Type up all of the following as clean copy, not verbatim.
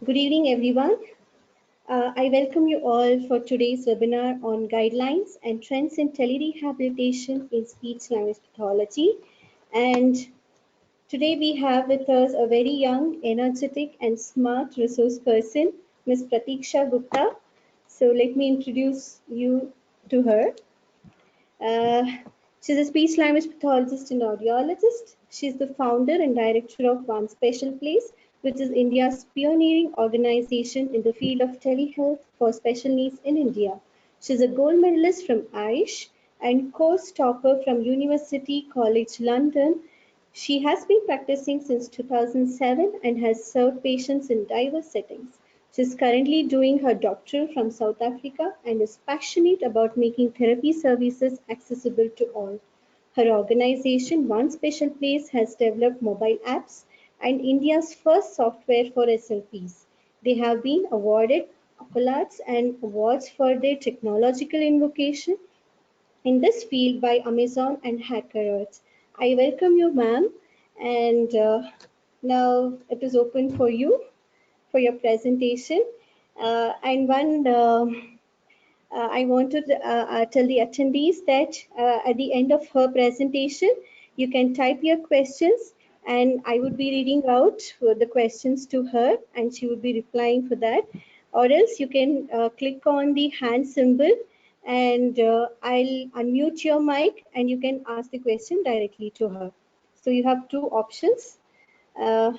Good evening, everyone. I welcome you all for today's webinar on guidelines and trends in telerehabilitation in speech language pathology. And today we have with us a very young, energetic, and smart resource person, Ms. Pratiksha Gupta. So let me introduce you to her. Uh, she's a speech language pathologist and audiologist. She's the founder and director of One Special Place, which is India's pioneering organization in the field of telehealth for special needs in India. She's a gold medalist from ISHA and course topper from University College London. She has been practicing since 2007 and has served patients in diverse settings. She is currently doing her doctoral from South Africa and is passionate about making therapy services accessible to all. Her organization, One Special Place, has developed mobile apps and India's first software for SLPs. They have been awarded accolades and awards for their technological innovation in this field by Amazon and HackerEarth. I welcome you, ma'am, and now it is open for you for your presentation. And one, I want to tell the attendees that at the end of her presentation, you can type your questions and I would be reading out the questions to her and she would be replying for that. Or else you can click on the hand symbol and I'll unmute your mic and you can ask the question directly to her. So you have two options. And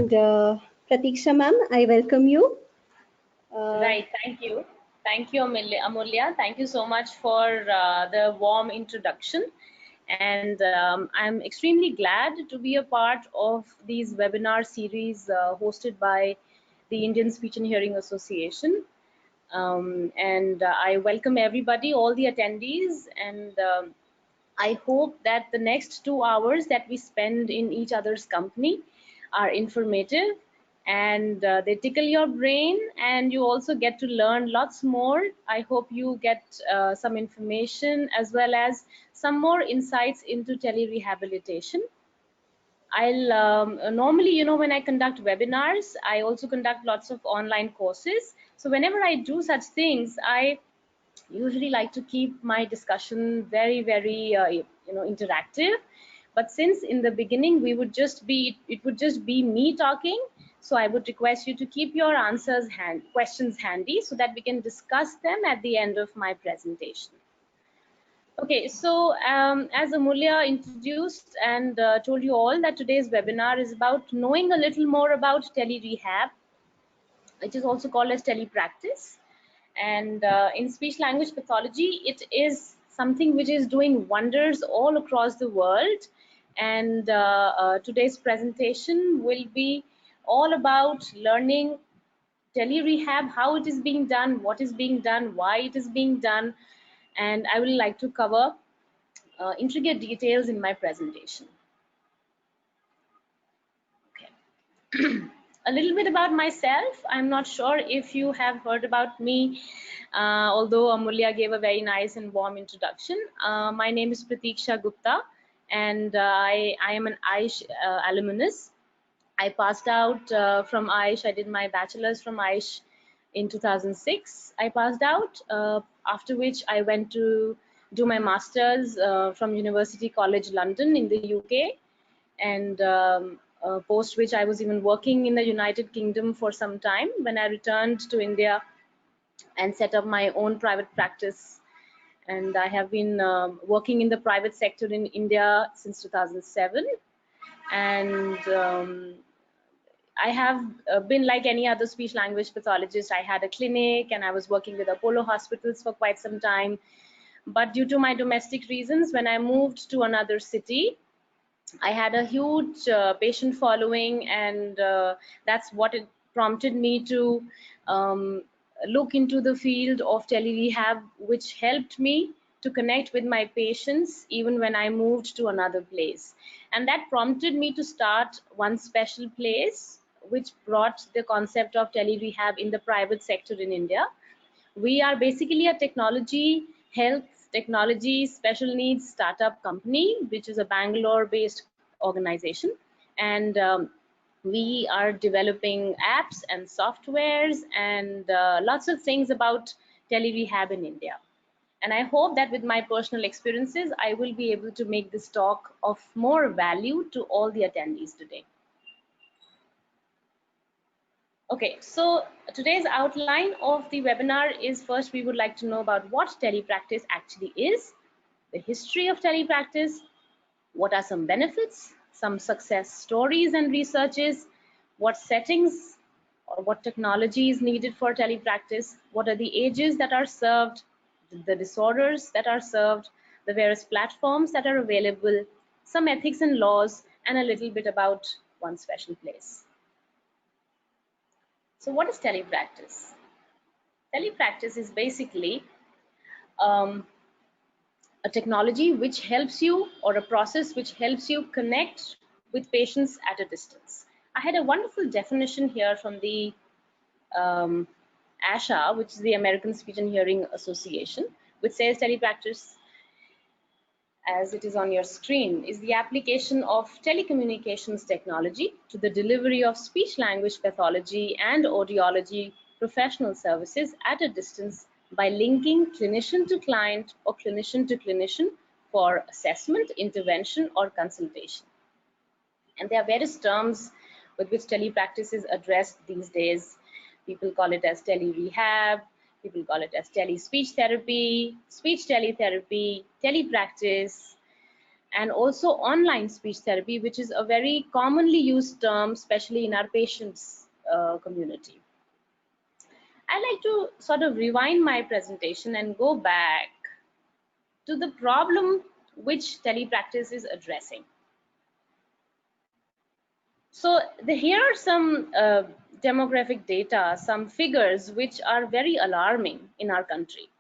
Pratiksha ma'am, I welcome you. Right, thank you. Thank you, Amulya. Thank you so much for the warm introduction. And I'm extremely glad to be a part of these webinar series hosted by the Indian Speech and Hearing Association. I welcome everybody, all the attendees, and I hope that the next 2 hours that we spend in each other's company are informative and they tickle your brain, and you also get to learn lots more. I hope you get some information as well as some more insights into telerehabilitation. I'll normally, when I conduct webinars, I also conduct lots of online courses. So whenever I do such things, I usually like to keep my discussion very, very, interactive. But since in the beginning it would just be me talking, so I would request you to keep your questions handy so that we can discuss them at the end of my presentation. Okay, so as Amulya introduced and told you all that today's webinar is about knowing a little more about telerehab, which is also called as telepractice. And in speech language pathology, it is something which is doing wonders all across the world. And today's presentation will be all about learning telerehab, how it is being done, what is being done, why it is being done, and I will like to cover intricate details in my presentation. Okay. A little bit about myself. I'm not sure if you have heard about me, although Amulya gave a very nice and warm introduction. My name is Pratiksha Gupta, and I am an ISHA alumnus. I passed out from ISHA. I did my bachelor's from ISHA in 2006. I passed out, after which I went to do my master's from University College London in the UK, and post which I was even working in the United Kingdom for some time when I returned to India and set up my own private practice. And I have been working in the private sector in India since 2007. And I have been like any other speech language pathologist. I had a clinic and I was working with Apollo hospitals for quite some time. But due to my domestic reasons, when I moved to another city, I had a huge patient following, and that's what it prompted me to look into the field of telerehab, which helped me to connect with my patients even when I moved to another place. And that prompted me to start One Special Place, which brought the concept of telerehab in the private sector in India. We are basically a health technology special needs startup company, which is a Bangalore based organization. And We are developing apps and softwares and lots of things about telerehab in India. And I hope that with my personal experiences, I will be able to make this talk of more value to all the attendees today. Okay, so today's outline of the webinar is, first we would like to know about what telepractice actually is, the history of telepractice, what are some benefits, some success stories and researches, what settings or what technology is needed for telepractice, what are the ages that are served, the disorders that are served, the various platforms that are available, some ethics and laws, and a little bit about one special place. So what is telepractice? Telepractice is basically um, a technology which helps you, or a process which helps you connect with patients at a distance. I had a wonderful definition here from the ISHA, which is the American Speech and Hearing Association, which says telepractice, as it is on your screen, is the application of telecommunications technology to the delivery of speech language pathology and audiology professional services at a distance by linking clinician to client or clinician to clinician for assessment, intervention, or consultation. And there are various terms with which telepractice is addressed these days. People call it as telerehab, people call it as tele-speech therapy, speech teletherapy, telepractice, and also online speech therapy, which is a very commonly used term, especially in our patients community. I like to sort of rewind my presentation and go back to the problem which telepractice is addressing. So here are some demographic data, some figures which are very alarming in our country.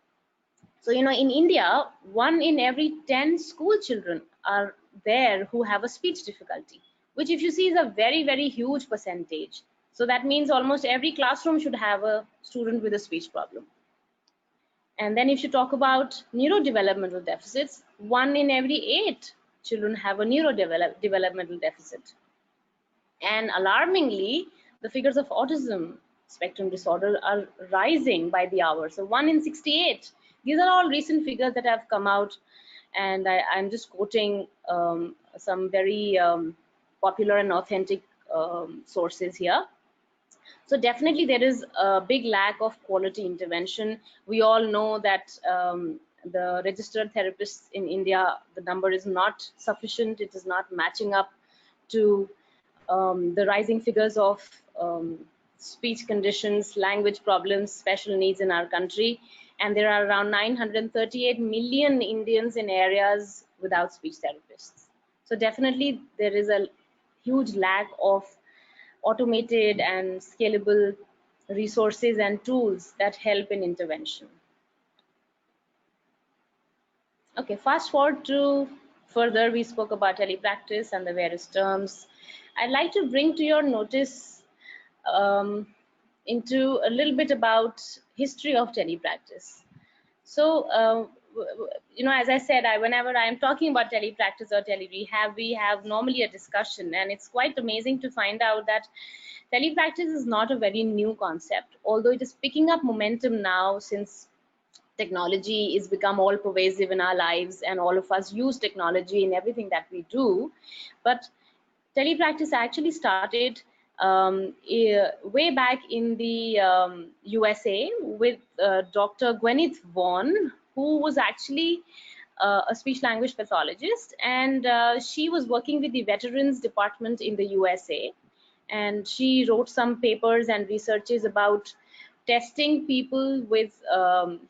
So, in India, 1 in every 10 school children are there who have a speech difficulty, which if you see is a very, very huge percentage. So that means almost every classroom should have a student with a speech problem. And then if you talk about neurodevelopmental deficits, 1 in every 8 children have a neurodevelopmental deficit. And alarmingly, the figures of autism spectrum disorder are rising by the hour. So 1 in 68. These are all recent figures that have come out, and I'm just quoting some very popular and authentic sources here. So definitely there is a big lack of quality intervention. We all know that the registered therapists in India, the number is not sufficient. It is not matching up to the rising figures of speech conditions, language problems, special needs in our country. And there are around 938 million Indians in areas without speech therapists. So definitely there is a huge lack of automated and scalable resources and tools that help in intervention. Okay, fast forward to further, we spoke about telepractice and the various terms. I'd like to bring to your notice into a little bit about history of telepractice. So, as I said, whenever I'm talking about telepractice or telerehab, we have normally a discussion, and it's quite amazing to find out that telepractice is not a very new concept, although it is picking up momentum now since technology is become all pervasive in our lives and all of us use technology in everything that we do. But telepractice actually started way back in the USA with Dr. Gwyneth Vaughn, who was actually a speech language pathologist, and she was working with the Veterans Department in the USA, and she wrote some papers and researches about testing people with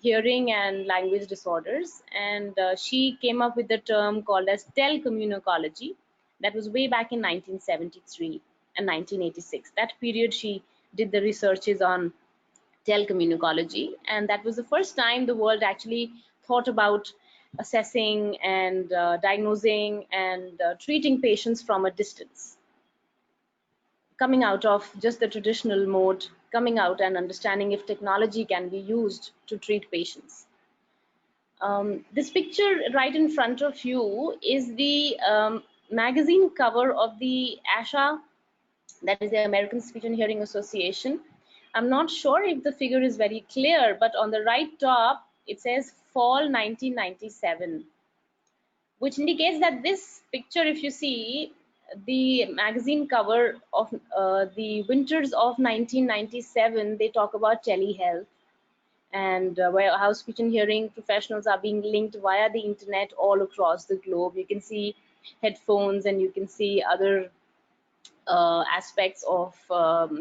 hearing and language disorders, and she came up with the term called as telecommunicology. That was way back in 1973 and 1986. That period she did the researches on telecommunicology, and that was the first time the world actually thought about assessing and diagnosing and treating patients from a distance, coming out of just the traditional mode, coming out and understanding if technology can be used to treat patients. This picture right in front of you is the magazine cover of the ISHA That is the American Speech and Hearing Association. I'm not sure if the figure is very clear, but on the right top, it says fall 1997, which indicates that this picture, if you see the magazine cover of the winters of 1997, they talk about telehealth and where how speech and hearing professionals are being linked via the internet all across the globe. You can see headphones and you can see other aspects of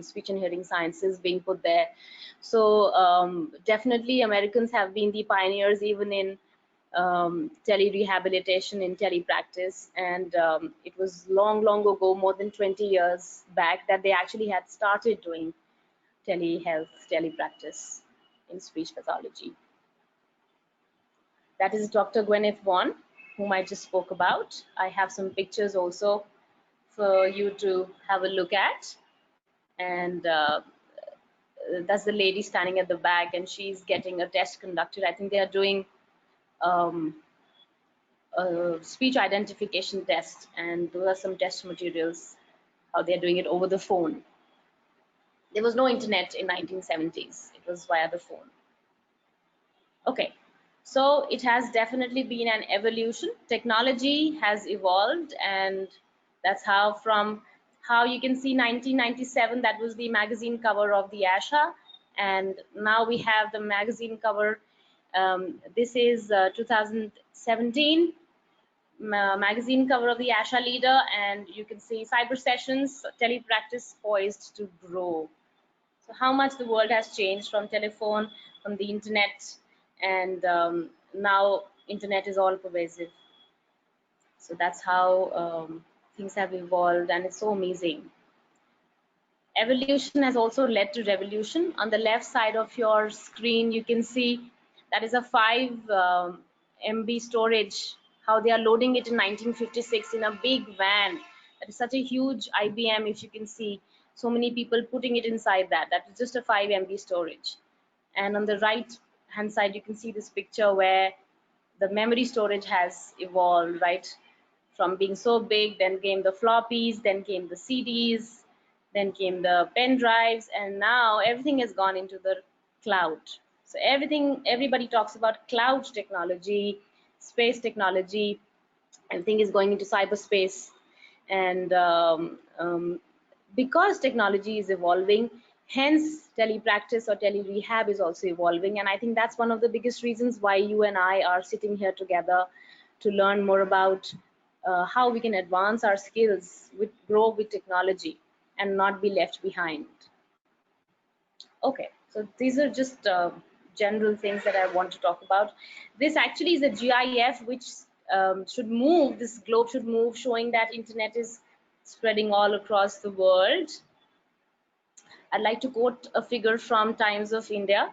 speech and hearing sciences being put there. So definitely Americans have been the pioneers even in telerehabilitation, in telepractice, and it was long ago, more than 20 years back, that they actually had started doing telehealth, telepractice in speech pathology. That is Dr. Gwyneth Vaughn, whom I just spoke about. I have some pictures also for you to have a look at. And that's the lady standing at the back, and she's getting a test conducted. I think they are doing um, a speech identification test, and those are some test materials, how they're doing it over the phone. There was no internet in 1970s. It was via the phone. Okay, so it has definitely been an evolution. Technology has evolved, and that's how from how you can see 1997, that was the magazine cover of the ISHA, and now we have the magazine cover. This is 2017 magazine cover of the ISHA leader, and you can see cyber sessions, telepractice poised to grow. So how much the world has changed from telephone, from the internet, and now internet is all pervasive. So that's how things have evolved, and it's so amazing. Evolution has also led to revolution. On the left side of your screen, you can see that is a 5 MB storage, how they are loading it in 1956 in a big van. That is such a huge IBM, if you can see, so many people putting it inside that. That is just a 5 MB storage. And on the right hand side, you can see this picture where the memory storage has evolved, right? From being so big, then came the floppies, then came the CDs, then came the pen drives, and now everything has gone into the cloud. So everybody talks about cloud technology, space technology, everything is going into cyberspace. And because technology is evolving, hence telepractice or telerehab is also evolving. And I think that's one of the biggest reasons why you and I are sitting here together to learn more about how we can advance our skills, grow with technology, and not be left behind. Okay, so these are just general things that I want to talk about. This actually is a GIF which should move, this globe should move, showing that internet is spreading all across the world. I'd like to quote a figure from Times of India,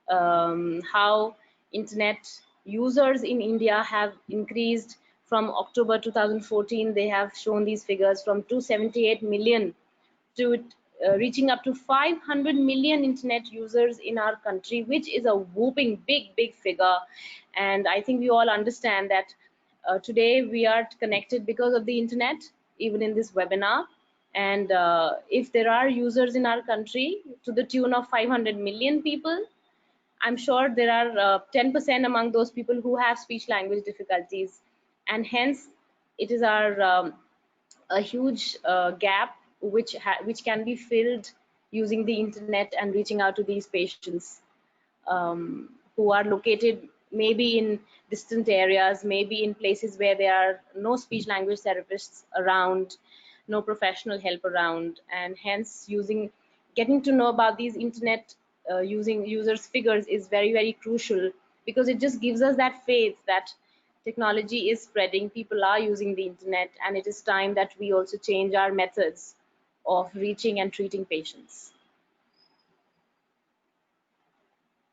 how internet users in India have increased from October 2014. They have shown these figures from 278 million to reaching up to 500 million internet users in our country, which is a whooping big figure. And I think we all understand that today we are connected because of the internet, even in this webinar. And if there are users in our country to the tune of 500 million people, I'm sure there are 10% among those people who have speech language difficulties, and hence it is our a huge gap which can be filled using the internet and reaching out to these patients who are located getting in distant areas, maybe in places where there are no speech language therapists around, no professional help around, and hence getting to know about these internet using users figures is very crucial, because it just gives us that faith that technology is spreading, people are using the internet, and it is time that we also change our methods of reaching and treating patients.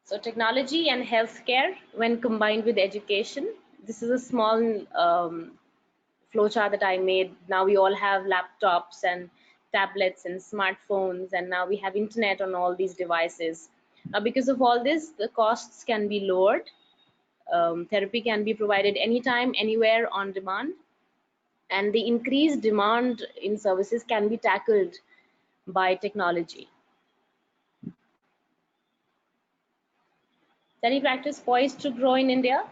So technology and healthcare, when combined with education, this is a small flowchart that I made. Now we all have laptops and tablets and smartphones, and now we have internet on all these devices. Now, because of all this, the costs can be lowered. Therapy can be provided anytime, anywhere, on demand, and the increased demand in services can be tackled by technology. Telepractice poised to grow in India.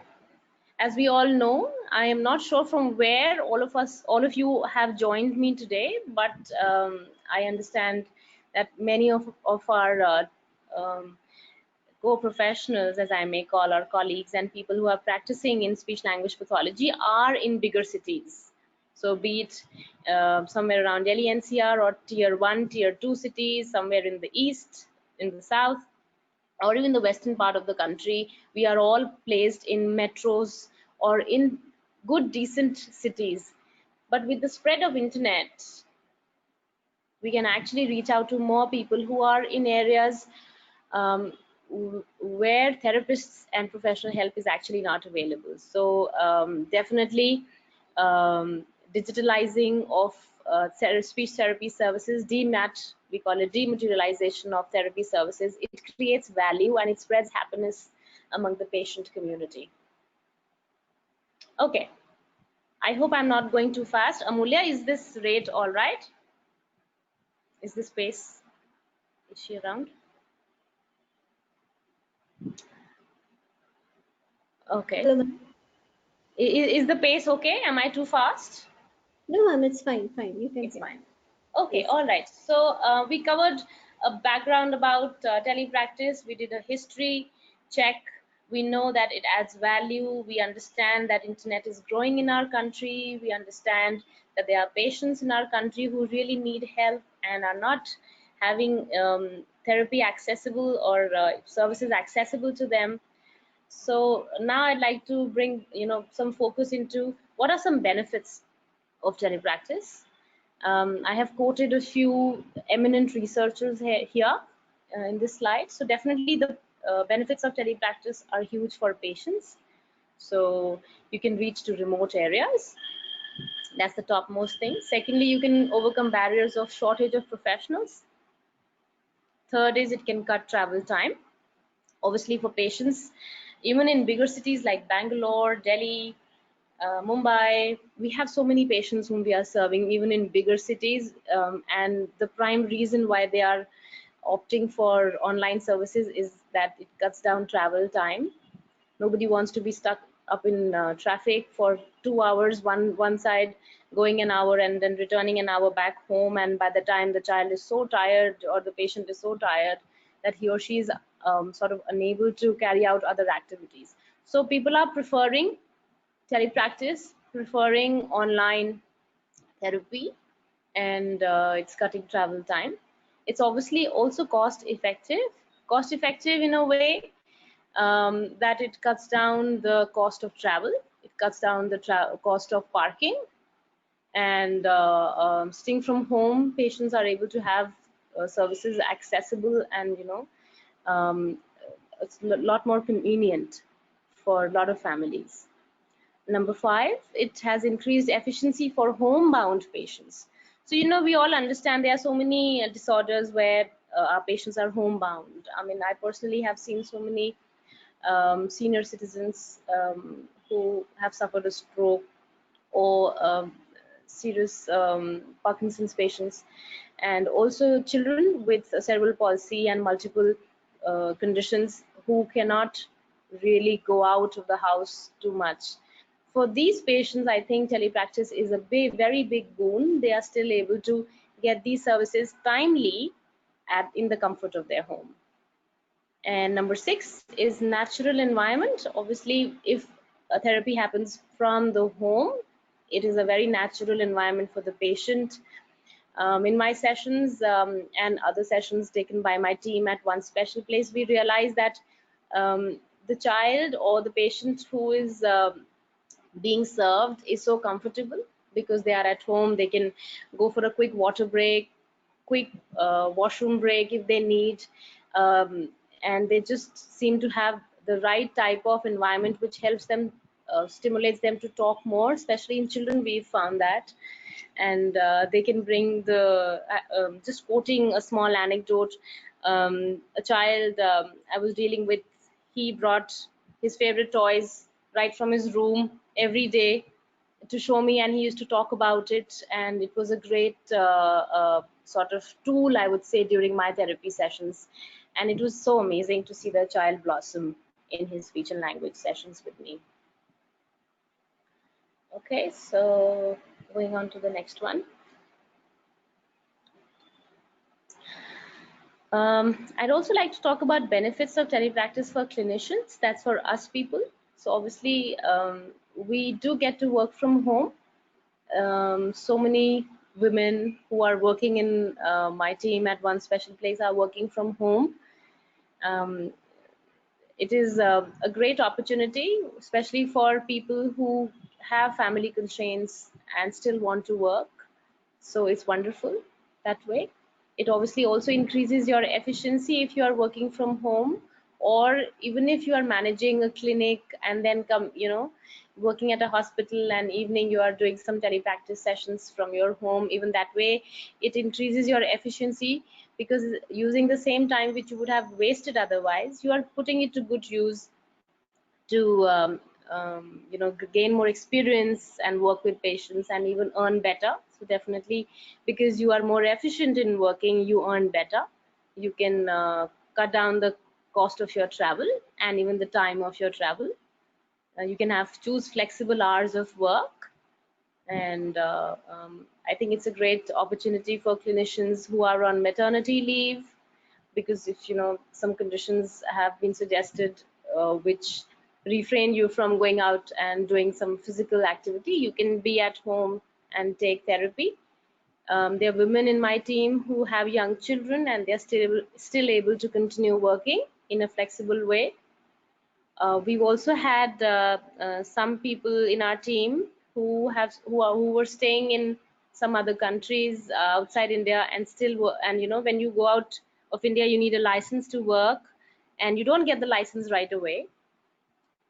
As we all know, I am not sure from where all of you have joined me today, but I understand that many of our co-professionals, as I may call our colleagues, and people who are practicing in speech language pathology are in bigger cities. So be it somewhere around Delhi NCR or tier 1, tier 2 cities, somewhere in the east, in the south, or even the western part of the country, we are all placed in metros or in good, decent cities. But with the spread of internet, we can actually reach out to more people who are in areas um, where therapists and professional help is actually not available. So definitely digitalizing of speech therapy services, DMAT, we call it dematerialization of therapy services. It creates value and it spreads happiness among the patient community. Okay, I hope I'm not going too fast. Amulya, is this rate all right? Is this space, is she around? Okay. Hello, ma'am. Is the pace okay? Am I too fast? No, ma'am, it's fine, fine. You can It's carry fine. on. Okay, Yes. all right. So we covered a background about telepractice. We did a history check. We know that it adds value. We understand that internet is growing in our country. We understand that there are patients in our country who really need help and are not having therapy accessible or services accessible to them. So now I'd like to bring some focus into what are some benefits of telepractice. I have quoted a few eminent researchers here in this slide. So definitely the benefits of telepractice are huge for patients. So you can reach to remote areas. That's the topmost thing. Secondly, you can overcome barriers of shortage of professionals. Third is it can cut travel time. Obviously for patients, even in bigger cities like Bangalore, Delhi, Mumbai, we have so many patients whom we are serving even in bigger cities, and the prime reason why they are opting for online services is that it cuts down travel time. Nobody wants to be stuck up in traffic for 2 hours, one side going an hour and then returning an hour back home, and by the time the child is so tired or the patient is so tired that he or she is sort of unable to carry out other activities. So people are preferring telepractice, preferring online therapy, and it's cutting travel time. It's obviously also cost effective in a way that it cuts down the cost of travel, it cuts down the cost of parking, and staying from home, patients are able to have services accessible and um, it's a lot more convenient for a lot of families. Number 5, it has increased efficiency for homebound patients. So, we all understand there are so many disorders where our patients are homebound. I mean, I personally have seen so many senior citizens who have suffered a stroke or serious Parkinson's patients, and also children with cerebral palsy and multiple conditions who cannot really go out of the house too much. For these patients, I think telepractice is a very big boon. They are still able to get these services timely in the comfort of their home. And number 6 is natural environment. Obviously, if a therapy happens from the home, it is a very natural environment for the patient. In my sessions and other sessions taken by my team at One Special Place, we realize that the child or the patient who is being served is so comfortable because they are at home. They can go for a quick water break, quick washroom break if they need, um, and they just seem to have the right type of environment which helps them, stimulates them to talk more, especially in children. We've found that. And they can bring the just quoting a small anecdote, a child I was dealing with, he brought his favorite toys right from his room every day to show me, and he used to talk about it, and it was a great sort of tool, I would say, during my therapy sessions. And it was so amazing to see the child blossom in his speech and language sessions with me. Okay, so going on to the next one. I'd also like to talk about benefits of telepractice for clinicians. That's for us people. So obviously, we do get to work from home. So many women who are working in my team at one special place are working from home. Um, it is a great opportunity, especially for people who have family constraints and still want to work. So it's wonderful that way. It obviously also increases your efficiency if you are working from home, or even if you are managing a clinic and then working at a hospital, and evening you are doing some telepractice sessions from your home. Even that way it increases your efficiency, because using the same time which you would have wasted otherwise, you are putting it to good use to gain more experience and work with patients and even earn better. So definitely, because you are more efficient in working, you earn better. You can cut down the cost of your travel and even the time of your travel. You can have choose flexible hours of work. And I think it's a great opportunity for clinicians who are on maternity leave, because if some conditions have been suggested which refrain you from going out and doing some physical activity, you can be at home and take therapy. There are women in my team who have young children, and they're still able to continue working in a flexible way. We've also had some people in our team who were staying in some other countries outside India, and when you go out of India, you need a license to work, and you don't get the license right away.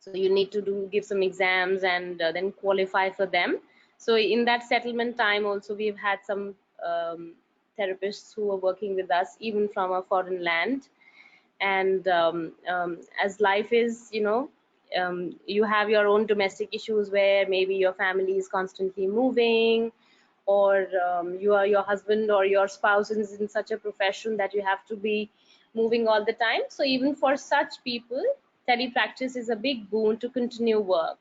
So you need to give some exams and then qualify for them. So in that settlement time also, we've had some therapists who are working with us even from a foreign land. And as life is, you have your own domestic issues where maybe your family is constantly moving, or your husband or your spouse is in such a profession that you have to be moving all the time. So even for such people, telepractice is a big boon to continue work.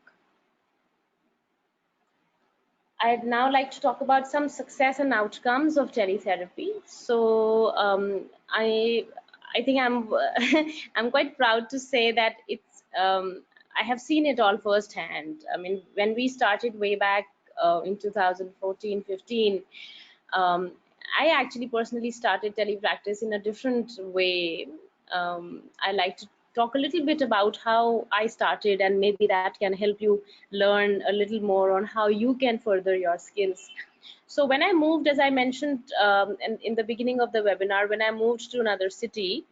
I'd now like to talk about some success and outcomes of teletherapy. So I think I'm I'm quite proud to say that I have seen it all firsthand. I mean, when we started way back in 2014-15, I actually personally started telepractice in a different way. I like to talk a little bit about how I started, and maybe that can help you learn a little more on how you can further your skills. So when I moved, as I mentioned in the beginning of the webinar, when I moved to another city,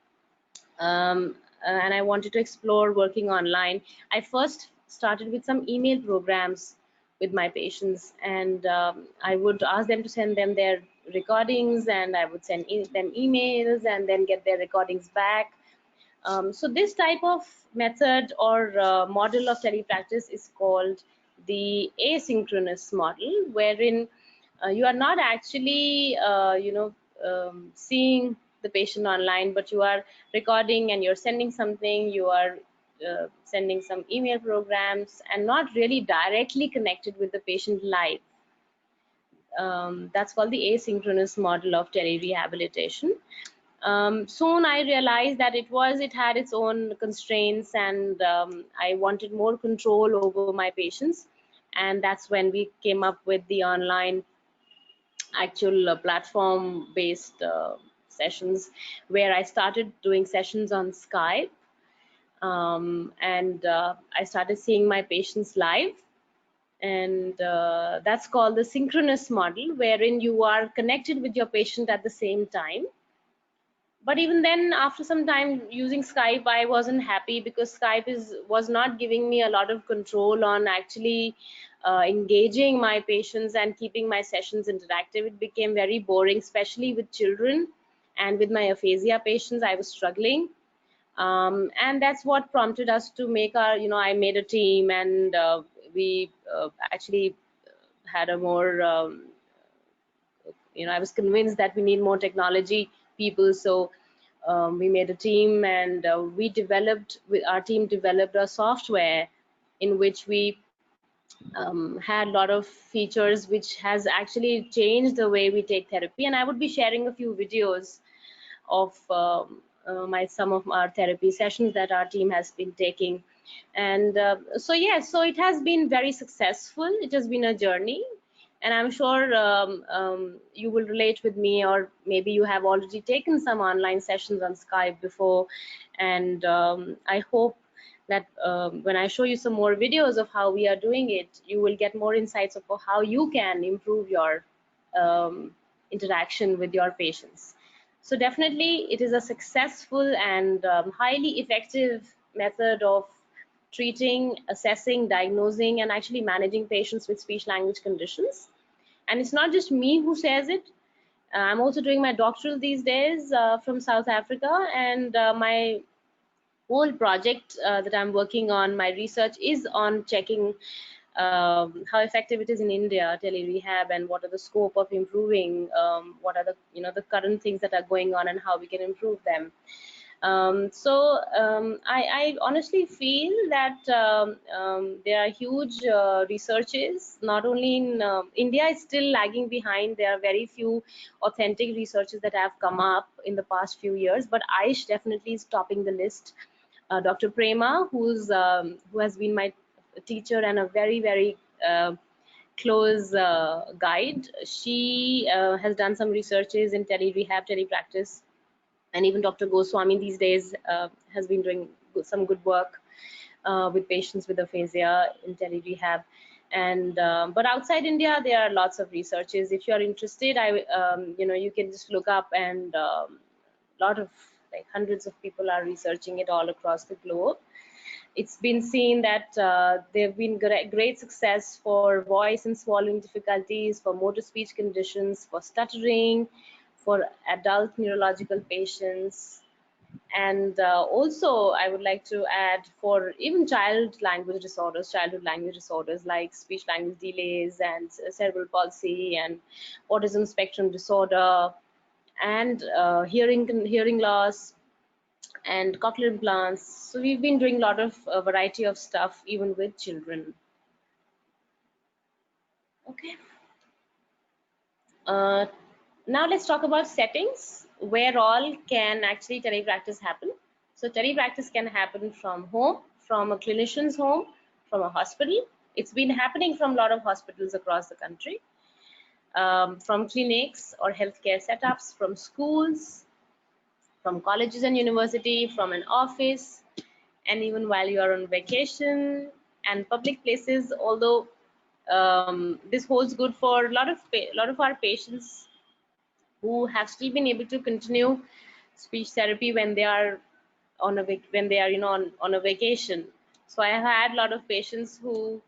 and I wanted to explore working online, I first started with some email programs with my patients, and I would ask them to send them their recordings, and I would send them emails and then get their recordings back. So this type of method or model of telepractice is called the asynchronous model, wherein you are not actually seeing the patient online, but you are recording and you're sending something, you are sending some email programs, and not really directly connected with the patient live. That's called the asynchronous model of telerehabilitation. Soon I realized that it had its own constraints, and I wanted more control over my patients, and that's when we came up with the online actual platform based sessions, where I started doing sessions on Skype, and I started seeing my patients live, and that's called the synchronous model, wherein you are connected with your patient at the same time. But even then, after some time using Skype, I wasn't happy, because Skype was not giving me a lot of control on actually engaging my patients and keeping my sessions interactive. It became very boring, especially with children, and with my aphasia patients I was struggling. And that's what prompted us to make I made a team, and we actually had a more I was convinced that we need more technology people. So we made a team, and our team developed a software in which we had a lot of features which has actually changed the way we take therapy. And I would be sharing a few videos of some of our therapy sessions that our team has been taking. And so yes, so it has been very successful. It has been a journey, and I'm sure you will relate with me, or maybe you have already taken some online sessions on Skype before. And I hope that when I show you some more videos of how we are doing it, you will get more insights of how you can improve your interaction with your patients. So definitely it is a successful and highly effective method of treating, assessing, diagnosing, and actually managing patients with speech language conditions. And it's not just me who says it. I'm also doing my doctoral these days from South Africa, and my whole project that I'm working on, my research is on checking how effective it is in India, telerehab, and what are the scope of improving, what are the the current things that are going on and how we can improve them. I honestly feel that there are huge researches, not only in India is still lagging behind. There are very few authentic researches that have come up in the past few years, but ISH definitely is topping the list. Dr. Prema, who has been my teacher and a very close guide, she has done some researches in telerehab, telepractice, and even Dr. Goswami these days has been doing some good work with patients with aphasia in telerehab. And but outside India, there are lots of researches. If you are interested, you can just look up, and a lot of, like, hundreds of people are researching it all across the globe. It's been seen that there have been great success for voice and swallowing difficulties, for motor speech conditions, for stuttering, for adult neurological patients, and also I would like to add for even childhood language disorders like speech language delays and cerebral palsy and autism spectrum disorder, and hearing loss and cochlear implants. So we've been doing a lot of variety of stuff even with children. Okay. Uh, Now let's talk about settings where all can actually telepractice happen. So telepractice can happen from home, from a clinician's home, from a hospital. It's been happening from a lot of hospitals across the country, from clinics or healthcare setups, from schools, from colleges and university, from an office, and even while you are on vacation and public places. Although this holds good for a lot of our patients who have still been able to continue speech therapy when they are when they are on a vacation. So I have had a lot of patients who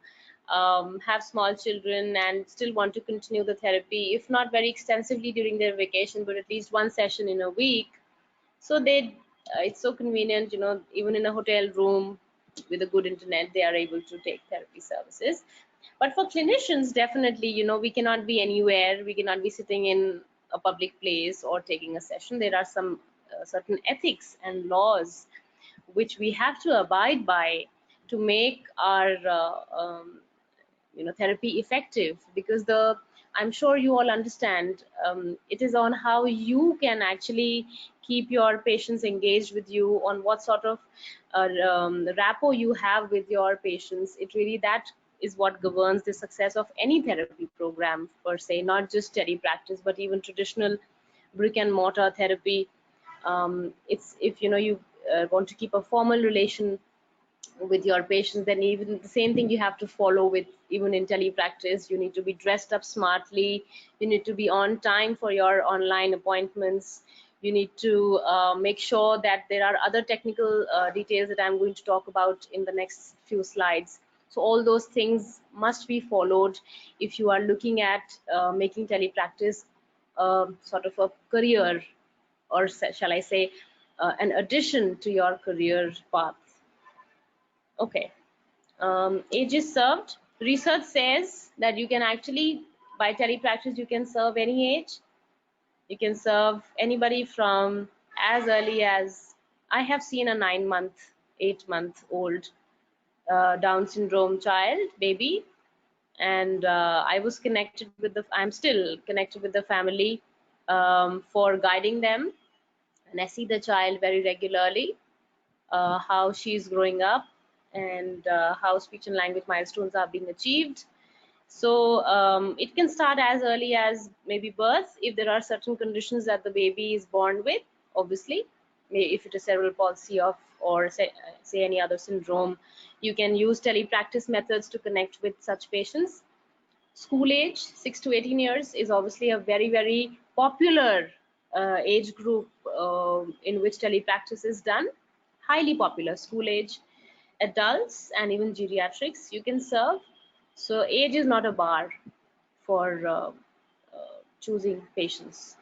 have small children and still want to continue the therapy, if not very extensively during their vacation, but at least one session in a week. So it's so convenient, even in a hotel room with a good internet, they are able to take therapy services. But for clinicians, definitely, we cannot be anywhere. We cannot be sitting in a public place or taking a session. There are some certain ethics and laws which we have to abide by to make our therapy effective, because I'm sure you all understand, it is on how you can actually keep your patients engaged with you, on what sort of rapport you have with your patients. It really, that is what governs the success of any therapy program per se, not just telepractice, but even traditional brick and mortar therapy. It's if you want to keep a formal relation with your patients, then even the same thing you have to follow with even in telepractice. You need to be dressed up smartly, you need to be on time for your online appointments, you need to make sure that there are other technical details that I'm going to talk about in the next few slides. So all those things must be followed if you are looking at making telepractice sort of a career, or shall I say an addition to your career path. Okay. Age is served. Research says that you can actually, By telepractice, you can serve any age. You can serve anybody from as early as, I have seen a 9-month, 8-month old Down syndrome child, baby, and I was connected with I'm still connected with the family for guiding them, and I see the child very regularly, how she's growing up, and how speech and language milestones are being achieved. So it can start as early as maybe birth, if there are certain conditions that the baby is born with, obviously. If it is cerebral palsy or say any other syndrome, you can use telepractice methods to connect with such patients. School age, 6 to 18 years, is obviously a very, very popular age group in which telepractice is done. Highly popular. School age, adults, and even geriatrics you can serve. So age is not a bar for choosing patients.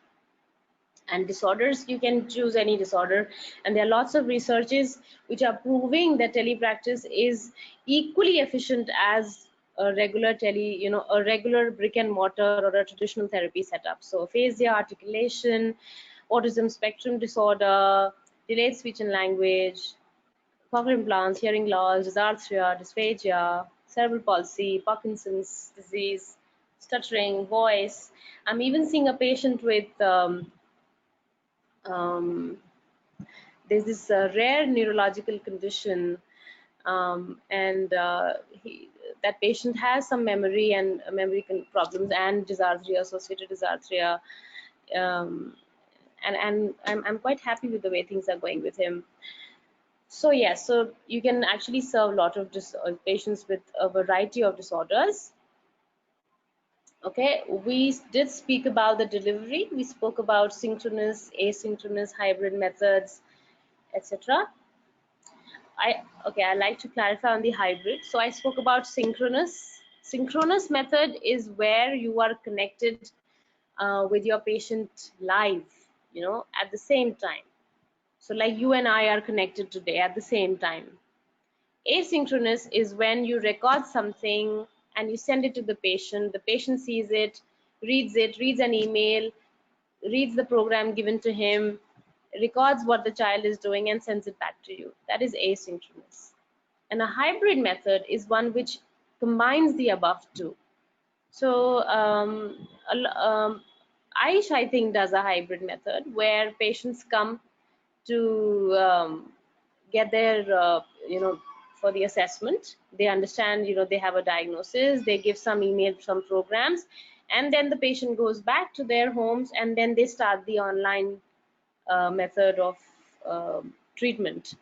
And disorders, you can choose any disorder, and there are lots of researches which are proving that telepractice is equally efficient as a regular a regular brick and mortar or a traditional therapy setup. So aphasia, articulation, autism spectrum disorder, delayed speech and language, cochlear implants, hearing loss, dysarthria, dysphagia, cerebral palsy, Parkinson's disease, stuttering, voice. I'm even seeing a patient with um, there's this rare neurological condition, and that patient has some memory and problems and dysarthria, associated dysarthria, um, and I'm quite happy with the way things are going with him. So yes, so you can actually serve a lot of patients with a variety of disorders. Okay, we did speak about the delivery. We spoke about synchronous, asynchronous, hybrid methods, etc. I like to clarify on the hybrid. So I spoke about synchronous. Synchronous method is where you are connected with your patient live, at the same time. So like you and I are connected today at the same time. Asynchronous is when you record something and you send it to the patient sees it, reads an email, reads the program given to him, records what the child is doing and sends it back to you. That is asynchronous. And a hybrid method is one which combines the above two. So ISHA, I think, does a hybrid method where patients come to get their, for the assessment. They understand, they have a diagnosis, they give some email, some programs, and then the patient goes back to their homes, and then they start the online method of treatment.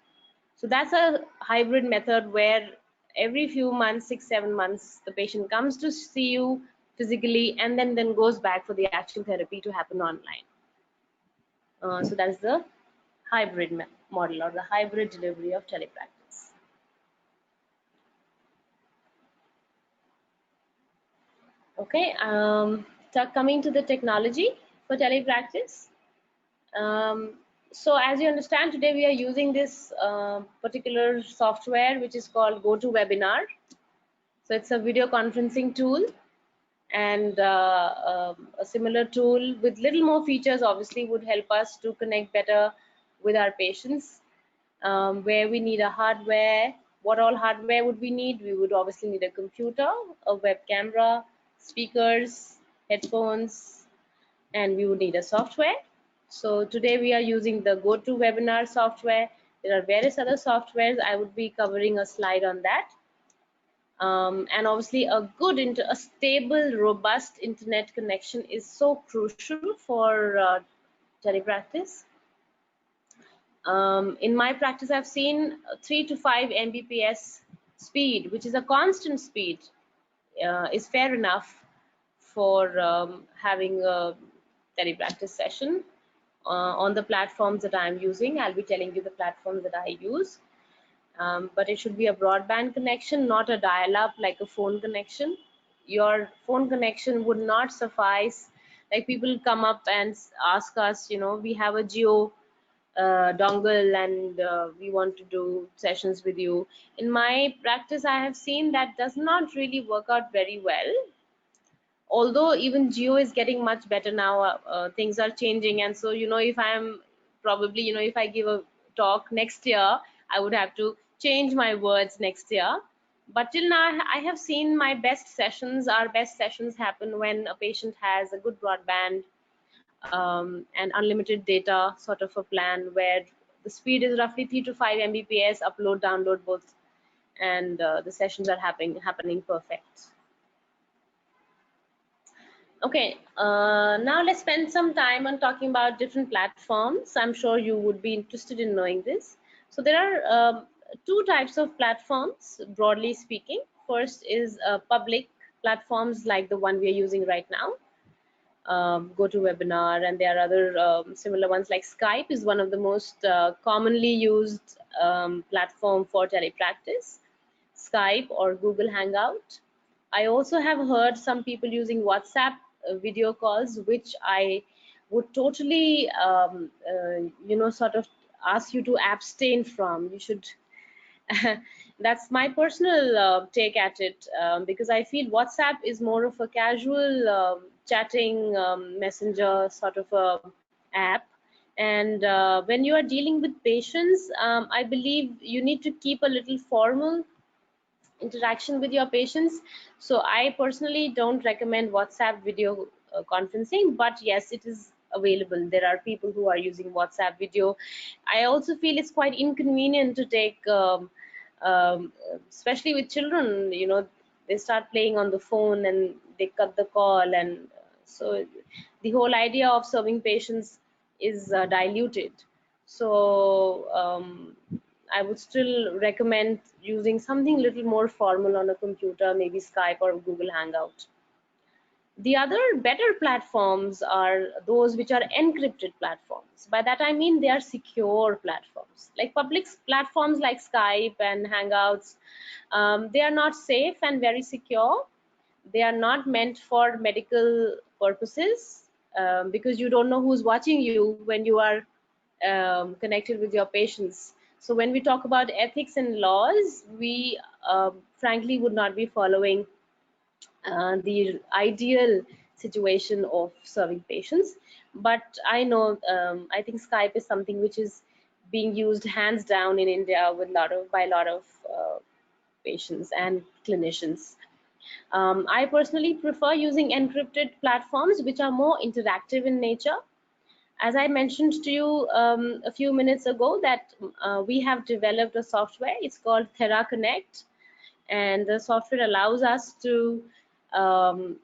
So that's a hybrid method where every few months, 6-7 months, the patient comes to see you physically and then goes back for the actual therapy to happen online. So that's the hybrid model or the hybrid delivery of telepractice. Okay, coming to the technology for telepractice. So as you understand, today we are using this particular software which is called GoToWebinar. So it's a video conferencing tool, and a similar tool with little more features obviously would help us to connect better with our patients. Where we need a hardware, what all hardware would we need? We would obviously need a computer, a web camera, speakers, headphones, and we would need a software. So today we are using the GoToWebinar software. There are various other softwares. I would be covering a slide on that. And obviously a stable, robust internet connection is so crucial for telepractice. In my practice, I've seen 3 to 5 Mbps speed, which is a constant speed, is fair enough for having a telepractice session on the platforms that I'm using. I'll be telling you the platforms that I use. But it should be a broadband connection, not a dial-up like a phone connection. Your phone connection would not suffice. Like people come up and ask us, we have a Geo dongle and we want to do sessions with you. In my practice, I have seen that does not really work out very well. although even geo is getting much better now, things are changing, and so if I am probably, if I give a talk next year, I would have to change my words next year. But till now I have seen my best sessions, our best sessions happen when a patient has a good broadband, and unlimited data sort of a plan, where the speed is roughly 3 to 5 Mbps, upload download both, and the sessions are happening perfect. Okay, now let's spend some time on talking about different platforms. I'm sure you would be interested in knowing this. So there are two types of platforms, broadly speaking. First is public platforms like the one we are using right now, GoToWebinar, and there are other similar ones like Skype is one of the most commonly used platform for telepractice, Skype or Google Hangout. I also have heard some people using WhatsApp video calls, which I would totally, sort of ask you to abstain from. You should. That's my personal take at it, because I feel WhatsApp is more of a casual chatting messenger sort of a app. And when you are dealing with patients, I believe you need to keep a little formal interaction with your patients. So I personally don't recommend WhatsApp video conferencing, but yes, it is available. There are people who are using WhatsApp video. I also feel it's quite inconvenient to take, especially with children, they start playing on the phone and they cut the call, and so the whole idea of serving patients is diluted. So I would still recommend using something little more formal on a computer, maybe Skype or Google Hangout. The other better platforms are those which are encrypted platforms. By that I mean they are secure platforms. Like public platforms like Skype and Hangouts, they are not safe and very secure. They are not meant for medical purposes, because you don't know who's watching you when you are connected with your patients. So when we talk about ethics and laws, we frankly would not be following the ideal situation of serving patients. But I know, I think Skype is something which is being used hands down in India with by a lot of patients and clinicians. I personally prefer using encrypted platforms which are more interactive in nature. As I mentioned to you a few minutes ago, that we have developed a software. It's called TheraConnect, and the software allows us to,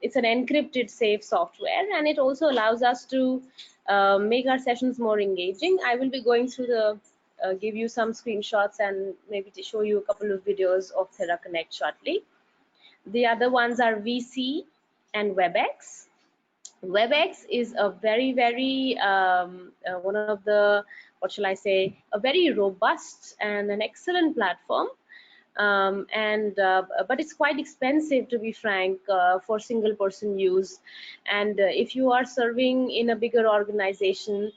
it's an encrypted safe software, and it also allows us to make our sessions more engaging. I will be going through the give you some screenshots and maybe to show you a couple of videos of TheraConnect shortly. The other ones are VC and WebEx. WebEx is a very one of the, what shall I say, a very robust and an excellent platform, but it's quite expensive, to be frank, for single person use. And if you are serving in a bigger organization,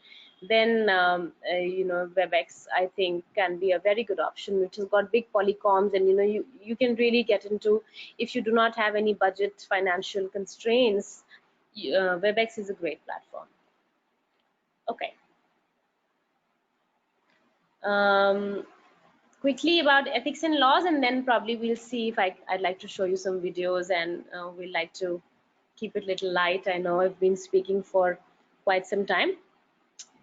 then WebEx I think can be a very good option, which has got big polycoms, and you can really get into, if you do not have any budget financial constraints, WebEx is a great platform. Okay. Quickly about ethics and laws, and then probably we'll see if I'd like to show you some videos, and we'll like to keep it a little light. I know I've been speaking for quite some time.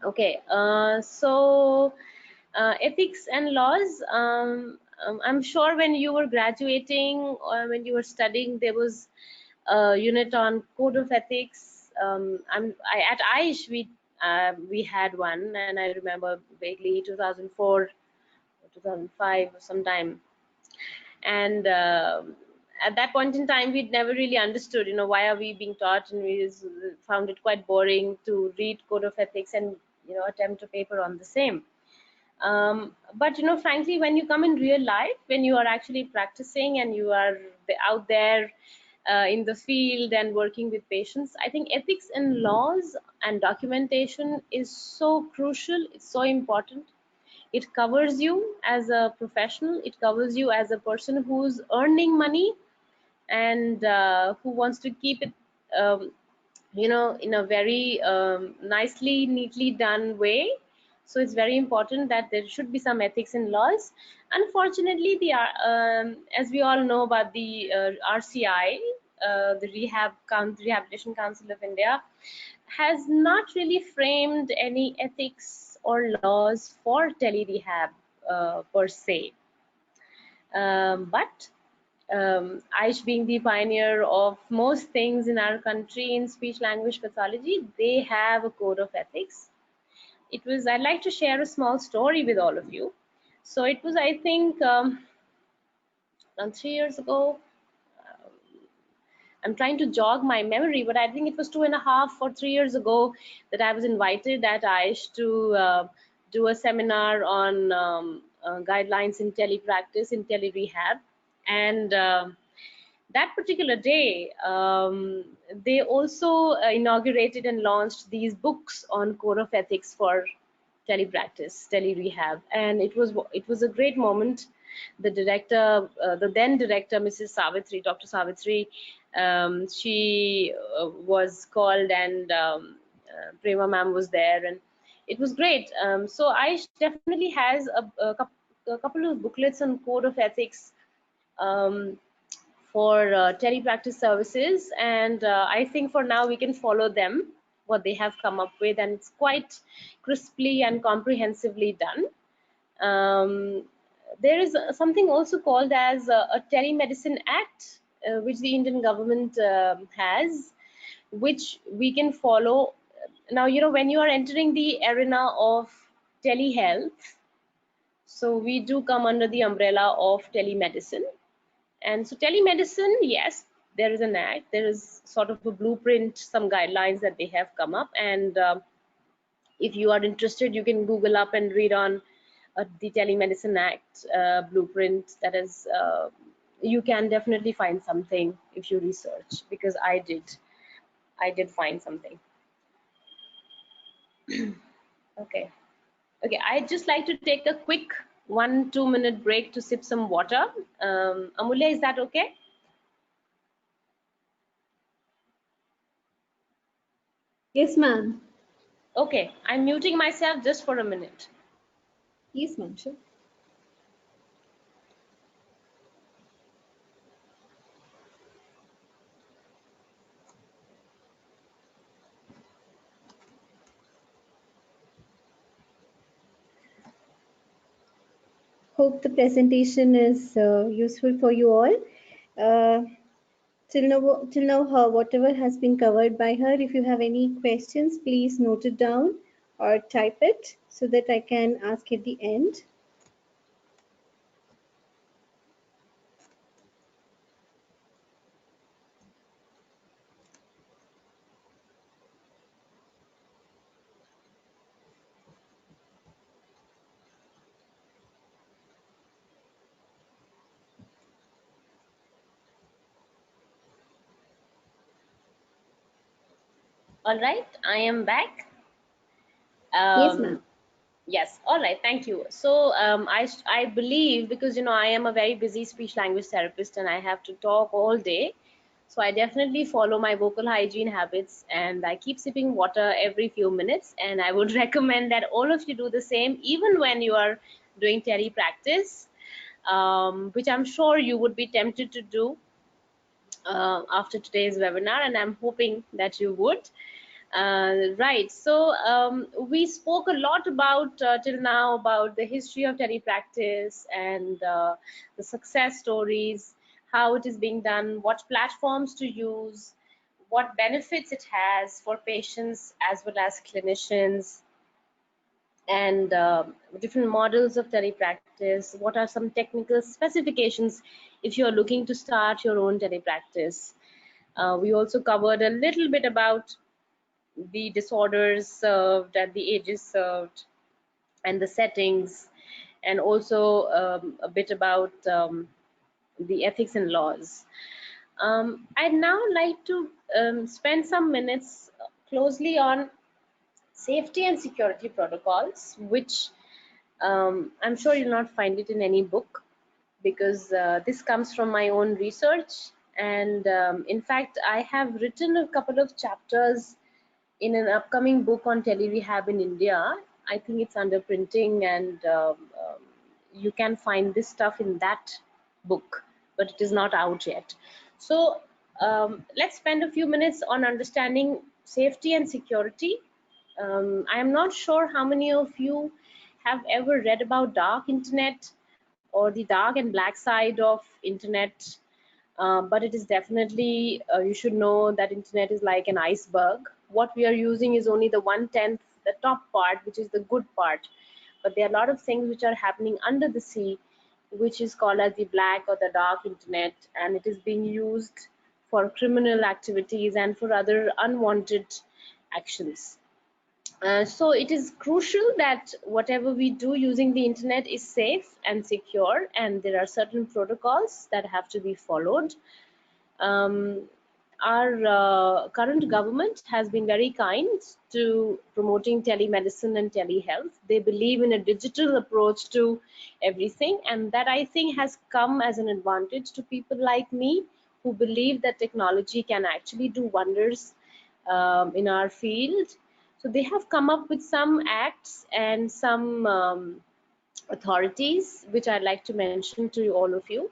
Okay, so ethics and laws. I'm sure when you were graduating or when you were studying, there was a unit on code of ethics. At ISHA we had one, and I remember vaguely 2004, 2005 sometime. And at that point in time, we'd never really understood, why are we being taught, and we found it quite boring to read code of ethics and attempt a paper on the same. But frankly, when you come in real life, when you are actually practicing and you are out there in the field and working with patients, I think ethics and laws and documentation is so crucial. It's so important. It covers you as a professional. It covers you as a person who's earning money and who wants to keep it you know, in a very nicely, neatly done way. So it's very important that there should be some ethics and laws. Unfortunately, as we all know about the RCI, the Rehabilitation Council of India, has not really framed any ethics or laws for tele-rehab per se. But ISHA being the pioneer of most things in our country in speech language pathology, they have a code of ethics. I'd like to share a small story with all of you. So it was, I think, around 3 years ago. I'm trying to jog my memory, but I think it was 2.5 or 3 years ago that I was invited at ISH to do a seminar on guidelines in telepractice, in telerehab. And that particular day, they also inaugurated and launched these books on code of ethics for telepractice, telerehab, and it was a great moment. The director, the then director, Mrs. Savitri, Dr. Savitri, she was called, and Prema ma'am was there, and it was great. So I definitely has a couple of booklets on code of ethics um, for telepractice services, and I think for now we can follow them, what they have come up with, and it's quite crisply and comprehensively done. There is something also called as a Telemedicine Act, which the Indian government has, which we can follow. Now, you know, when you are entering the arena of telehealth, so we do come under the umbrella of telemedicine. And so telemedicine, yes, there is an act, there is sort of a blueprint, some guidelines that they have come up, and if you are interested, you can Google up and read on the Telemedicine Act blueprint. That is, you can definitely find something if you research, because I did find something. Okay. Okay, I'd just like to take a quick 1-2 minute break to sip some water. Amulya, is that okay? Yes, ma'am. Okay, I'm muting myself just for a minute. Yes, ma'am. Sure. Hope the presentation is useful for you all. Uh, till now, whatever has been covered by her, if you have any questions, please note it down or type it so that I can ask at the end. All right, I am back. Yes, ma'am. Yes, all right, thank you. So I believe, because, you know, I am a very busy speech language therapist and I have to talk all day, so I definitely follow my vocal hygiene habits, and I keep sipping water every few minutes, and I would recommend that all of you do the same, even when you are doing telepractice, which I'm sure you would be tempted to do after today's webinar, and I'm hoping that you would. Right, so we spoke a lot about till now about the history of telepractice and the success stories, how it is being done, what platforms to use, what benefits it has for patients as well as clinicians, and different models of telepractice. What are some technical specifications if you're looking to start your own telepractice? We also covered a little bit about the disorders served and the ages served and the settings, and also a bit about the ethics and laws. I'd now like to spend some minutes closely on safety and security protocols, which I'm sure you'll not find it in any book, because this comes from my own research And in fact, I have written a couple of chapters in an upcoming book on telerehab in India. I think it's under printing, and you can find this stuff in that book, but it is not out yet. So let's spend a few minutes on understanding safety and security. I am not sure how many of you have ever read about dark internet or the dark and black side of internet, but it is definitely, you should know that internet is like an iceberg. What we are using is only the 1/10, the top part, which is the good part. But there are a lot of things which are happening under the sea, which is called as the black or the dark internet, and it is being used for criminal activities and for other unwanted actions. So it is crucial that whatever we do using the internet is safe and secure, and there are certain protocols that have to be followed. um, our current government has been very kind to promoting telemedicine and telehealth. They believe in a digital approach to everything, and that I think has come as an advantage to people like me who believe that technology can actually do wonders in our field. So they have come up with some acts and some authorities which I'd like to mention to all of you.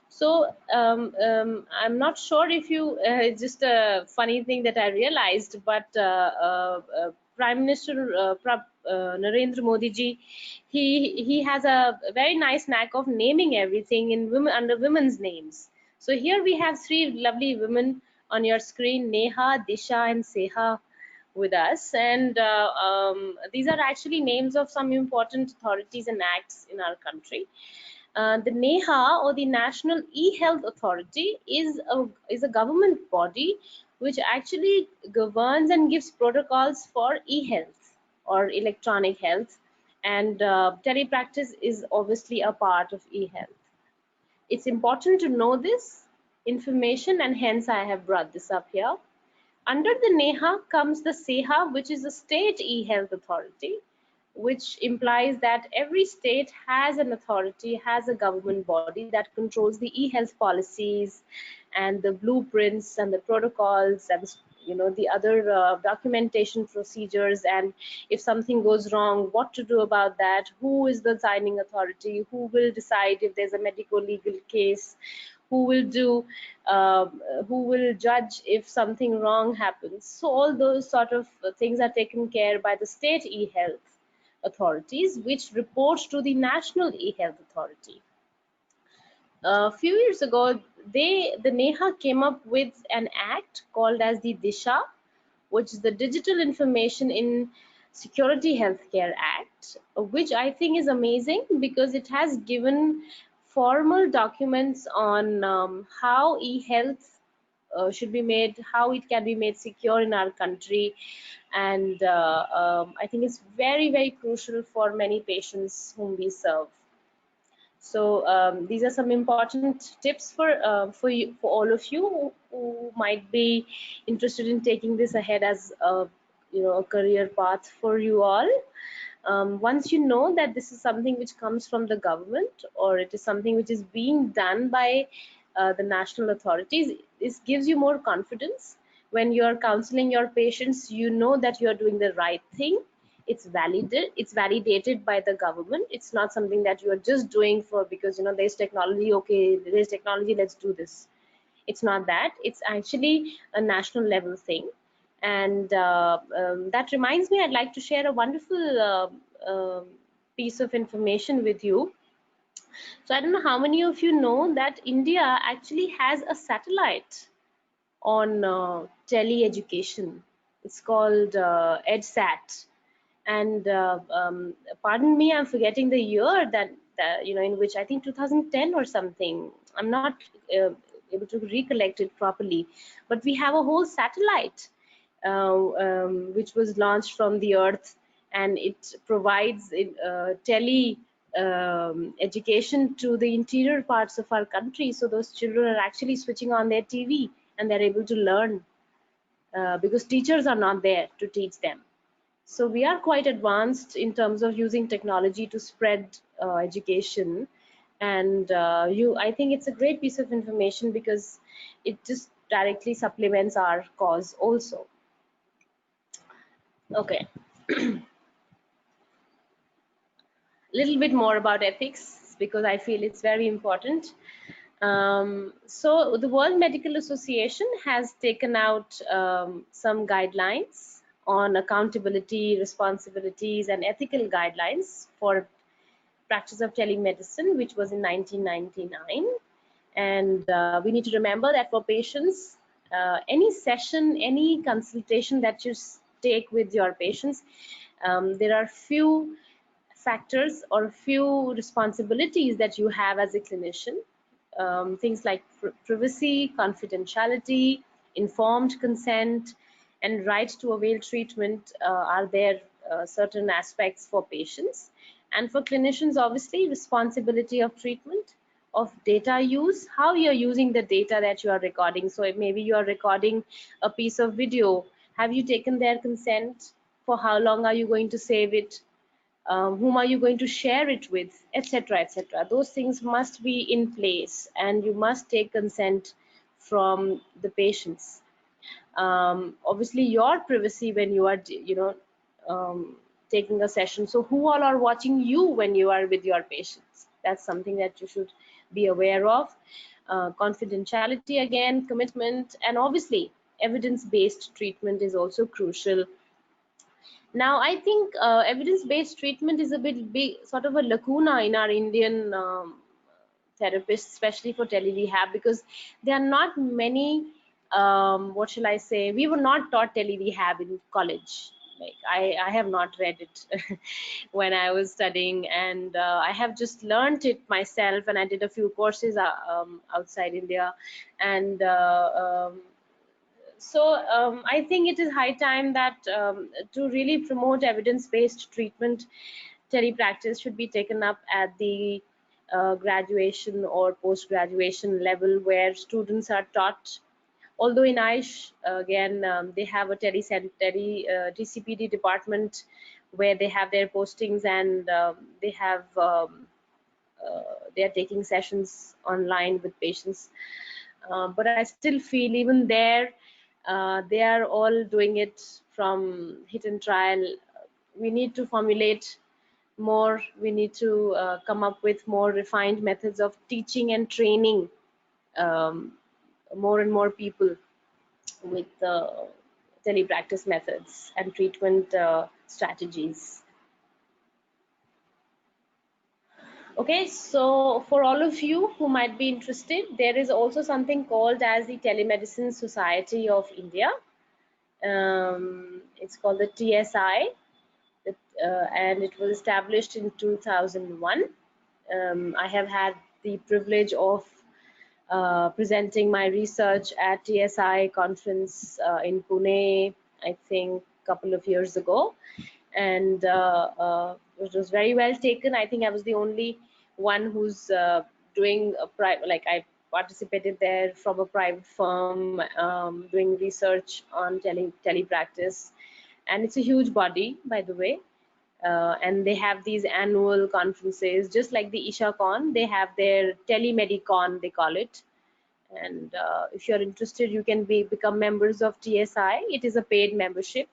So I'm not sure if you, it's just a funny thing that I realized, but Prime Minister Narendra Modi ji, he has a very nice knack of naming everything in women under women's names. So here we have three lovely women on your screen: Neha, Disha, and Seha with us, and these are actually names of some important authorities and acts in our country. The NEHA, or the National E-Health Authority, is a government body which actually governs and gives protocols for e-health or electronic health, and telepractice is obviously a part of e-health. It's important to know this information, and hence I have brought this up here. Under the NEHA comes the SEHA, which is a state e-health authority, which implies that every state has an authority, has a government body that controls the e-health policies and the blueprints and the protocols and the other documentation procedures, and if something goes wrong, what to do about that, who is the signing authority, who will decide if there's a medical legal case, who will do uh, who will judge if something wrong happens. So all those sort of things are taken care by the state e-health authorities, which report to the national e-health authority. A few years ago, the NEHA came up with an act called as the DISHA, which is the Digital Information in Security Healthcare Act, which I think is amazing because it has given formal documents on how e-health should be made, how it can be made secure in our country, and I think it's very, very crucial for many patients whom we serve. So these are some important tips for you, for all of you who might be interested in taking this ahead as a career path for you all. Once you know that this is something which comes from the government, or it is something which is being done by the national authorities, this gives you more confidence. When you are counseling your patients, you know that you are doing the right thing. It's validated by the government. It's not something that you are just doing for because there's technology, okay, there's technology, let's do this. It's not that. It's actually a national level thing. And that reminds me, I'd like to share a wonderful piece of information with you. So I don't know how many of you know that India actually has a satellite on tele-education. It's called EdSat. And pardon me, I'm forgetting the year that in which, I think 2010 or something. I'm not able to recollect it properly, but we have a whole satellite which was launched from the Earth, and it provides tele education to the interior parts of our country. So those children are actually switching on their TV and they're able to learn because teachers are not there to teach them. So we are quite advanced in terms of using technology to spread education. And I think it's a great piece of information because it just directly supplements our cause also. Okay. Little bit more about ethics because I feel it's very important. So the World Medical Association has taken out some guidelines on accountability, responsibilities, and ethical guidelines for practice of telemedicine, which was in 1999. And we need to remember that for patients, any session, any consultation that you take with your patients, there are few factors or few responsibilities that you have as a clinician. Things like privacy, confidentiality, informed consent, and right to avail treatment are there certain aspects for patients. And for clinicians, obviously, responsibility of treatment, of data use, how you're using the data that you are recording. So maybe you are recording a piece of video. Have you taken their consent? For how long are you going to save it? Whom are you going to share it with, etc., etc. Those things must be in place, and you must take consent from the patients. Obviously, your privacy when you are, taking a session. So, who all are watching you when you are with your patients? That's something that you should be aware of. Confidentiality again, commitment, and obviously, evidence-based treatment is also crucial. Now, I think evidence-based treatment is a big, sort of a lacuna in our Indian therapists, especially for telerehab, because there are not many, what shall I say, we were not taught telerehab in college. Like I have not read it when I was studying, and I have just learned it myself, and I did a few courses outside India, and I think it is high time that to really promote evidence-based treatment, telepractice should be taken up at the graduation or post-graduation level, where students are taught. Although in ISHA, again, they have a TCPD department where they have their postings, and they are taking sessions online with patients. But I still feel even there, they are all doing it from hit and trial. We need to formulate more. We need to come up with more refined methods of teaching and training um, more and more people with telepractice methods and treatment strategies. Okay, so for all of you who might be interested, there is also something called as the Telemedicine Society of India. It's called the TSI, and it was established in 2001. I have had the privilege of presenting my research at TSI conference in Pune, I think a couple of years ago, and it was very well taken. I think I was the only one who's doing a private, like I participated there from a private firm doing research on telepractice, and it's a huge body, by the way. And they have these annual conferences, just like the ISHA Con. They have their Telemedicon, they call it. And if you're interested, you can become members of TSI. It is a paid membership,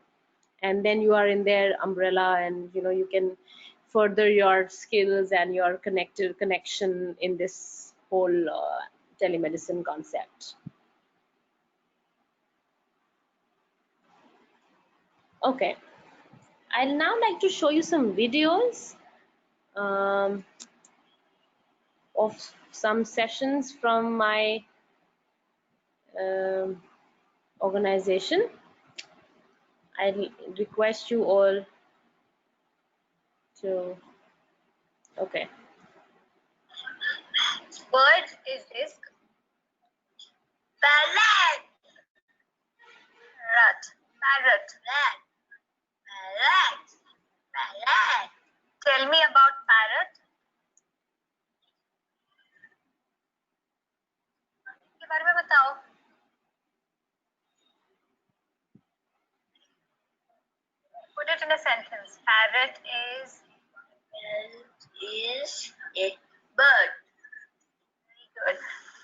and then you are in their umbrella, and you can further your skills and your connection in this whole telemedicine concept. Okay, I'll now like to show you some videos um, of some sessions from my um, organization. I request you all to, okay. Word is this? Parrot. Parrot. Parrot. Parrot. Tell me about parrot. के बारे में बताओ. Put it in a sentence. Parrot is a bird.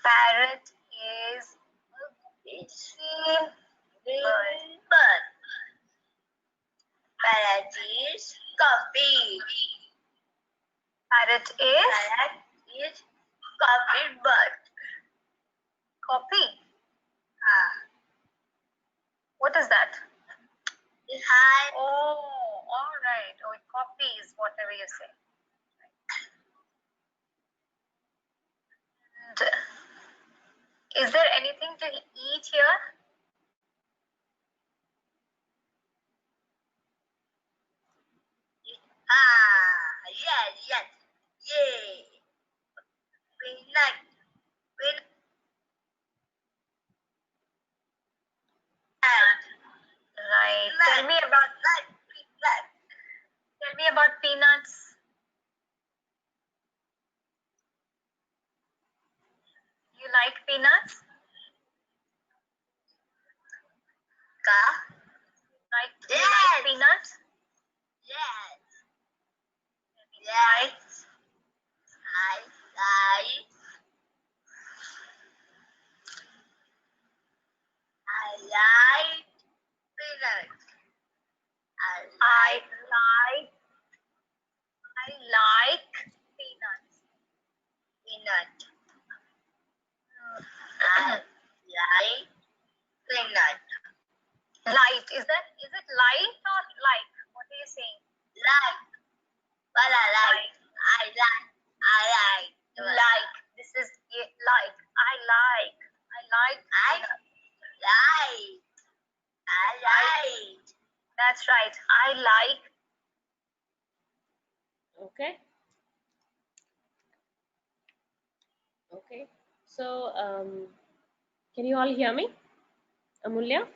Parrot is bird. Parrot is coffee. Parrot is coffee bird. Coffee. What is that? Hi. Oh, all right. Oh, coffee is whatever you say. And is there anything to eat here? Yes. Yay. Peanut. Right. Tell me about that. Tell me about peanuts. You like peanuts? Do you like peanuts? Yes. I like peanuts. I like peanuts. I like peanut. Light. Is it light or like? What are you saying? Like. But I like. I like. Like. This is like. I like. That's right. I like. Okay. So, can you all hear me? Amulya?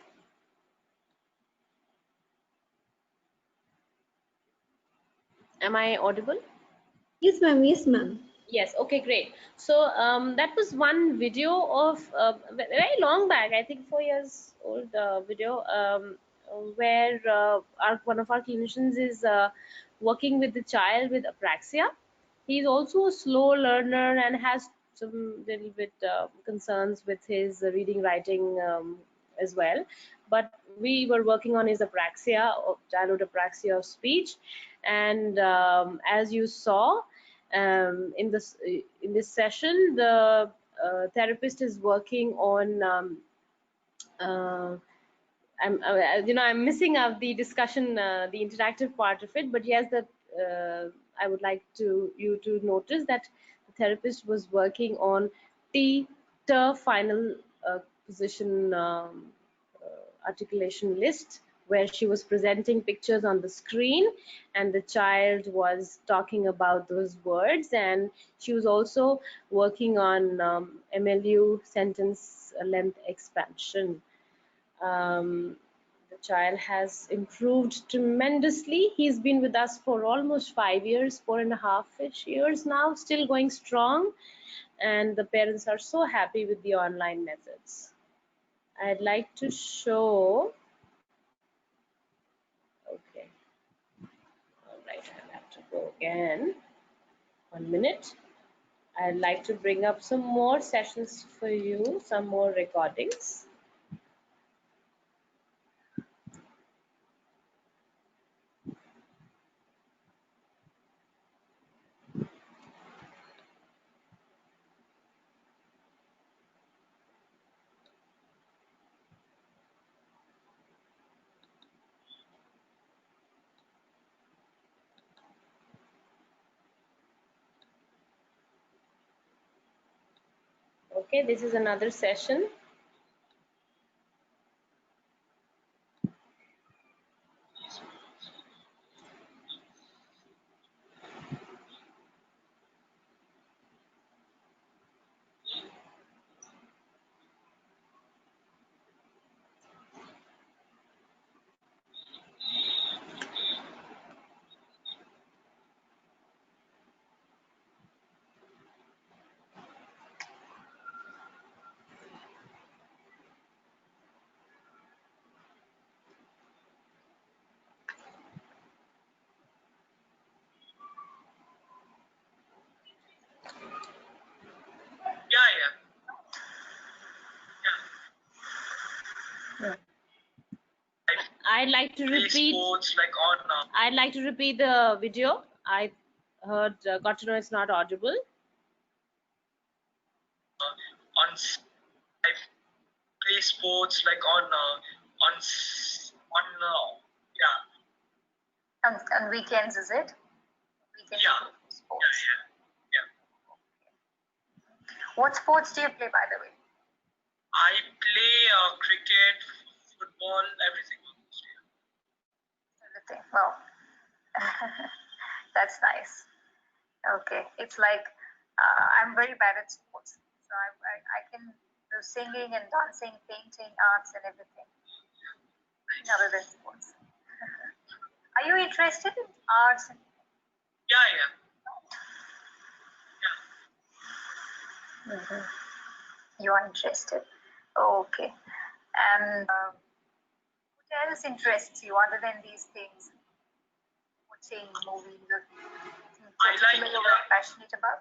Am I audible? Yes, ma'am. Yes, ma'am. Yes. Okay, great. So that was one video of very long back, I think 4 years old video, where one of our clinicians is working with the child with apraxia. He's also a slow learner and has some little bit concerns with his reading, writing as well. But we were working on his apraxia, childhood apraxia of speech, and as you saw, in this session, the therapist is working on I'm missing out the discussion, the interactive part of it, but yes, that I would like you to notice that the therapist was working on the final position articulation list, where she was presenting pictures on the screen and the child was talking about those words, and she was also working on MLU, sentence length expansion. The child has improved tremendously. He's been with us for almost 5 years, 4.5-ish years now, still going strong, and the parents are so happy with the online methods. I'd like to show. Okay, all right, I'll have to go again. 1 minute. I'd like to bring up some more sessions for you, some more recordings. Okay, this is another session. I'd like to repeat. Sports like on. I'd like to repeat the video. I heard, got to know it's not audible. On I play sports like on yeah. On weekends, is it? Weekends Yeah. sports. Yeah. What sports do you play, by the way? I play cricket, football, everything. Everything. Well, that's nice. Okay, it's like I'm very bad at sports, so I can do singing and dancing, painting, arts, and everything other than sports. Are you interested in arts? Yeah. Mm-hmm. You are interested. Okay. And what else interests you other than these things? Watching movies or something you're very passionate about?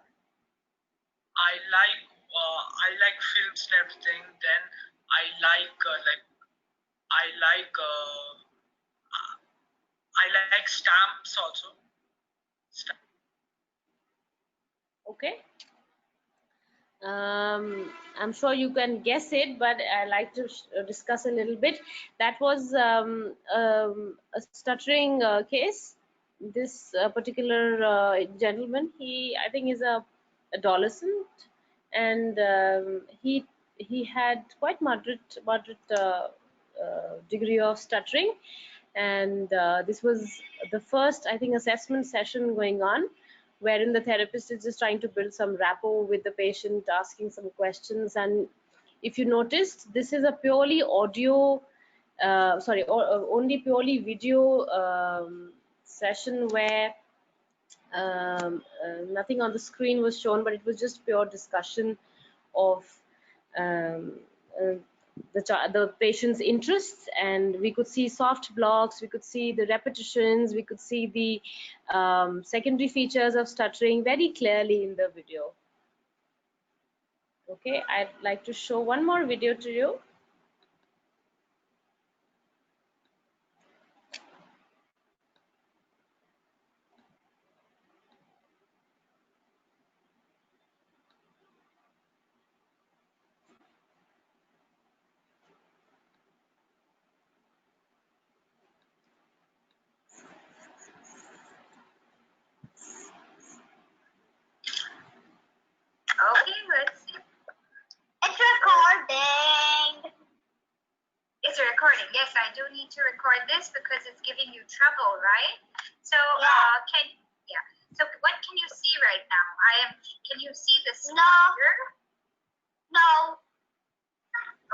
I like films and everything. Then I like stamps also. Okay. I'm sure you can guess it, but I like to discuss a little bit. That was a stuttering case. This particular gentleman, I think is a adolescent, and he had quite moderate degree of stuttering, and this was the first, I think, assessment session going on, wherein the therapist is just trying to build some rapport with the patient, asking some questions. And if you noticed, this is a purely audio, only purely video session where nothing on the screen was shown, but it was just pure discussion of um, uh, the patient's interests, and we could see soft blocks, we could see the repetitions, we could see the secondary features of stuttering very clearly in the video. Okay, I'd like to show one more video to you. Okay, let's see. It's recording. It's recording. Yes, I do need to record this because it's giving you trouble, right? So, So, what can you see right now? Can you see the spider? No.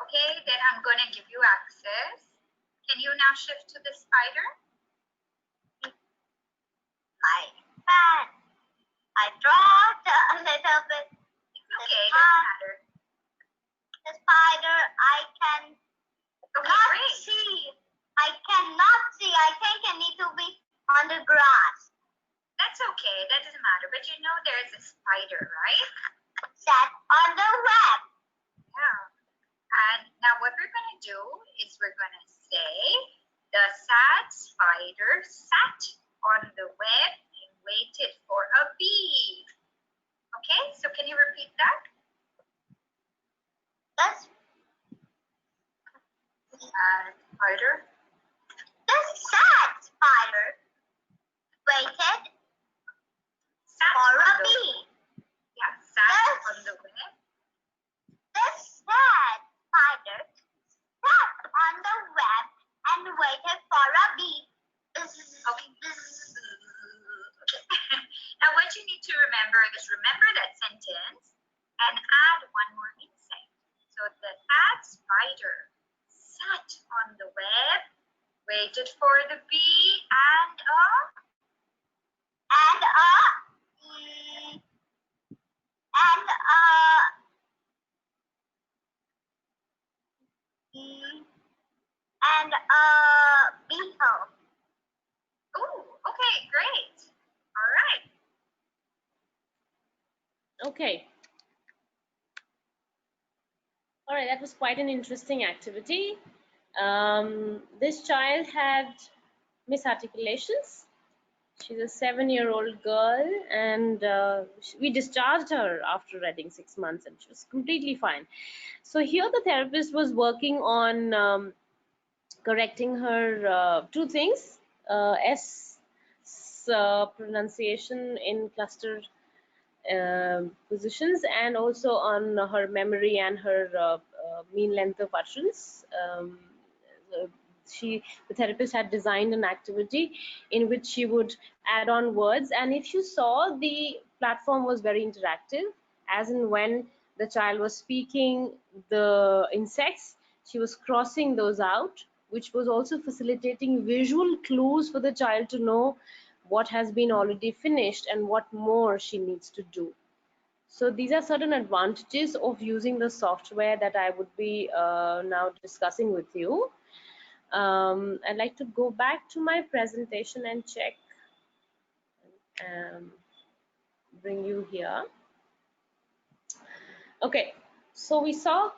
Okay, then I'm going to give you access. Can you now shift to the spider? I dropped a little bit. Okay, doesn't matter. The spider, I cannot see. I cannot see. I think I need to be on the grass. That's okay. That doesn't matter. But you know there's a spider, right? Sat on the web. Yeah. And now what we're going to do is we're going to say the sad spider sat on the web and waited for a bee. Okay, so can you repeat that? Yes. Spider. The sad spider waited for a bee. Yeah, sat on the web. The sad spider sat on the web and waited for a bee. Okay. Now what you need to remember is remember that sentence and add one more insight. So the sad spider sat on the web, waited for the bee, and beetle. Ooh, okay, great. All right. Okay. All right, that was quite an interesting activity. This child had misarticulations. She's a 7-year-old girl, and we discharged her after I think 6 months, and she was completely fine. So here the therapist was working on correcting her two things: S pronunciation in cluster positions, and also on her memory and her mean length of utterance. Uh, the therapist had designed an activity in which she would add on words, and if you saw, the platform was very interactive, as in when the child was speaking the insects, she was crossing those out, which was also facilitating visual clues for the child to know what has been already finished and what more she needs to do. So these are certain advantages of using the software that I would be now discussing with you. I'd like to go back to my presentation and check, bring you here. Okay, so we saw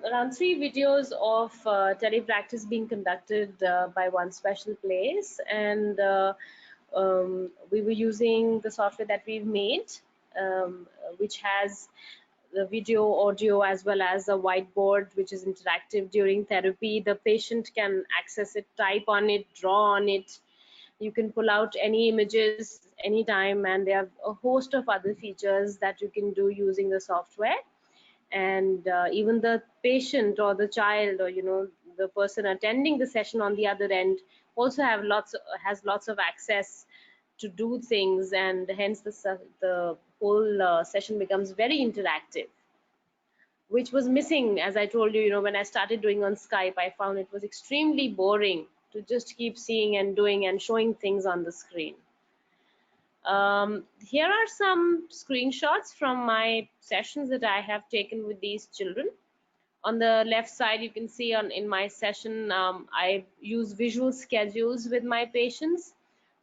around 3 videos of telepractice being conducted by one special place, and we were using the software that we've made, which has the video, audio, as well as a whiteboard which is interactive during therapy. The patient can access it, type on it, draw on it. You can pull out any images anytime, and there are a host of other features that you can do using the software. And even the patient or the child, or the person attending the session on the other end also has lots of access to do things, and hence the whole session becomes very interactive, which was missing, as I told you. When I started doing on Skype, I found it was extremely boring to just keep seeing and doing and showing things on the screen. Here are some screenshots from my sessions that I have taken with these children. On the left side, you can see in my session, I use visual schedules with my patients.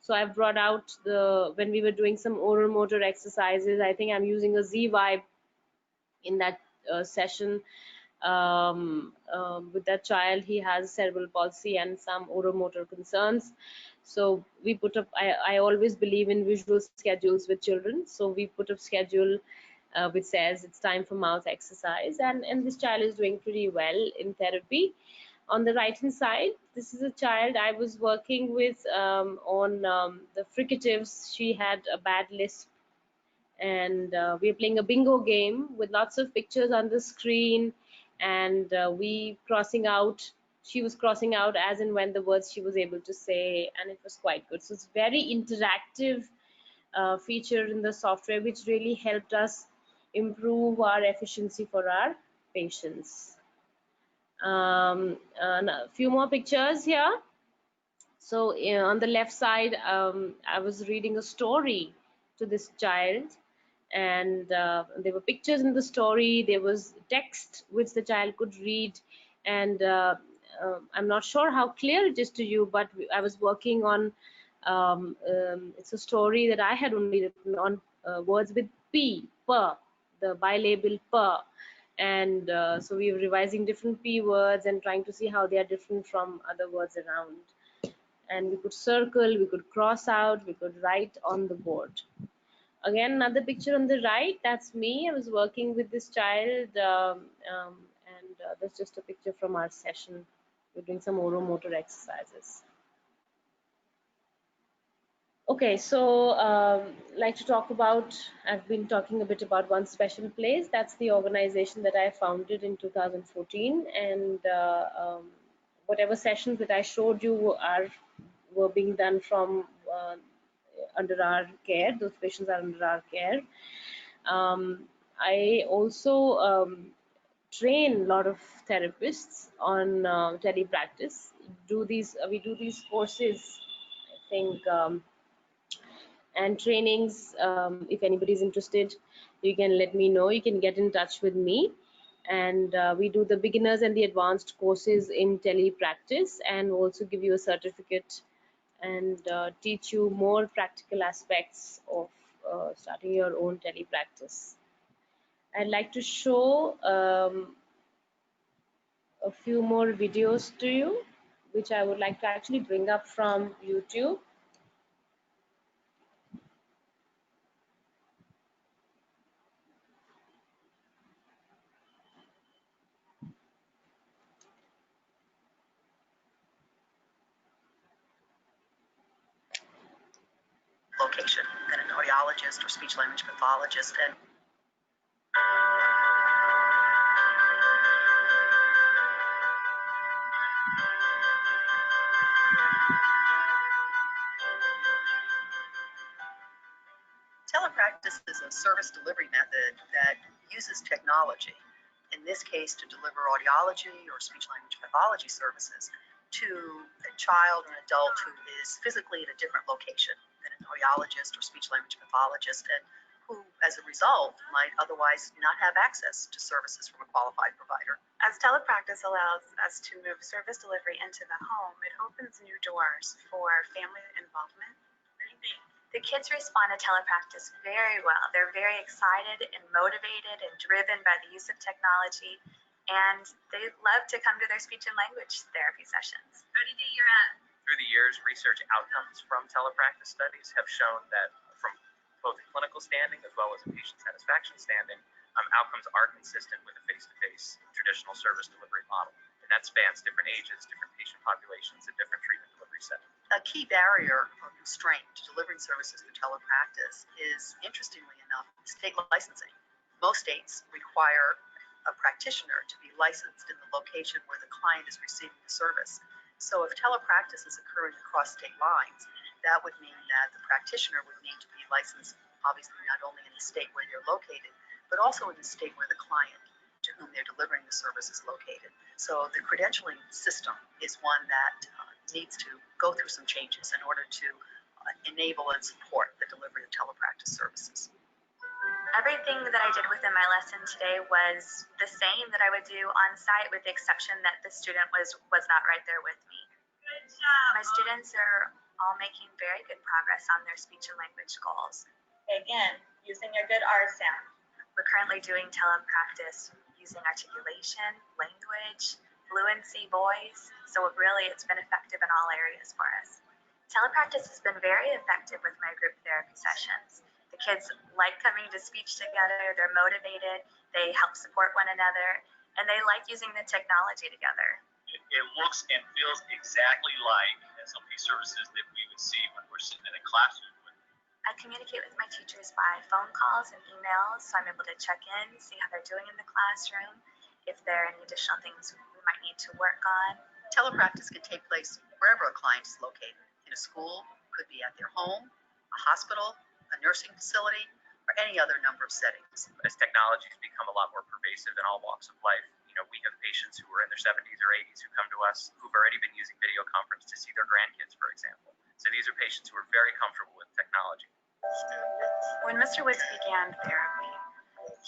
So I've brought out when we were doing some oral motor exercises, I think I'm using a Z-Vibe in that session. With that child, he has cerebral palsy and some oromotor concerns. So we put up, I always believe in visual schedules with children. So we put up schedule which says it's time for mouth exercise, and this child is doing pretty well in therapy. On the right hand side, this is a child I was working with on the fricatives. She had a bad lisp, and we are playing a bingo game with lots of pictures on the screen, and she was crossing out as and when the words she was able to say, and it was quite good. So it's very interactive feature in the software, which really helped us improve our efficiency for our patients. And a few more pictures here. So on the left side, I was reading a story to this child, and there were pictures in the story, there was text which the child could read, and I'm not sure how clear it is to you, but I was working on it's a story that I had only written on words with P, per, the bilabel per, and so we were revising different P words and trying to see how they are different from other words around. And we could circle, we could cross out, we could write on the board. Again, another picture on the right, that's me. I was working with this child, and that's just a picture from our session. We're doing some oromotor exercises. Okay, so like to talk about, I've been talking a bit about one special place. That's the organization that I founded in 2014, and whatever sessions that I showed you were being done from under our care. Those patients are under our care. I also train a lot of therapists on telepractice. We do these courses, I think, and trainings. If anybody is interested, you can let me know. You can get in touch with me, and we do the beginners and the advanced courses in telepractice, and also give you a certificate and teach you more practical aspects of starting your own telepractice. I'd like to show a few more videos to you, which I would like to actually bring up from YouTube. Location than an audiologist or speech language pathologist. And telepractice is a service delivery method that uses technology, in this case to deliver audiology or speech language pathology services to a child or an adult who is physically at a different location than an audiologist or speech language pathologist, and who, as a result, might otherwise not have access to services from a qualified provider. As telepractice allows us to move service delivery into the home, it opens new doors for family involvement. The kids respond to telepractice very well. They're very excited and motivated and driven by the use of technology, and they love to come to their speech and language therapy sessions. How do you do your Through the years, research outcomes from telepractice studies have shown that from both a clinical standing as well as a patient satisfaction standing, outcomes are consistent with a face-to-face traditional service delivery model. And that spans different ages, different patient populations, and different treatment delivery settings. A key barrier or constraint to delivering services through telepractice is, interestingly enough, state licensing. Most states require a practitioner to be licensed in the location where the client is receiving the service. So if telepractice is occurring across state lines, that would mean that the practitioner would need to be licensed, obviously not only in the state where they're located, but also in the state where the client to whom they're delivering the service is located. So the credentialing system is one that needs to go through some changes in order to enable and support the delivery of telepractice services. Everything that I did within my lesson today was the same that I would do on site, with the exception that the student was not right there with me. Good job. My students are all making very good progress on their speech and language goals. Again, using a good R sound. We're currently doing telepractice using articulation, language, fluency, voice, so it's been effective in all areas for us. Telepractice has been very effective with my group therapy sessions. The kids like coming to speech together, they're motivated, they help support one another, and they like using the technology together. It looks and feels exactly like SLP services that we would see when we're sitting in a classroom. I communicate with my teachers by phone calls and emails, so I'm able to check in, see how they're doing in the classroom, if there are any additional things we might need to work on. Telepractice can take place wherever a client is located, in a school, could be at their home, a hospital, a nursing facility, or any other number of settings. As technology has become a lot more pervasive in all walks of life, we have patients who are in their 70s or 80s who come to us who've already been using video conference to see their grandkids, for example. So these are patients who are very comfortable with technology. When Mr. Woods began therapy,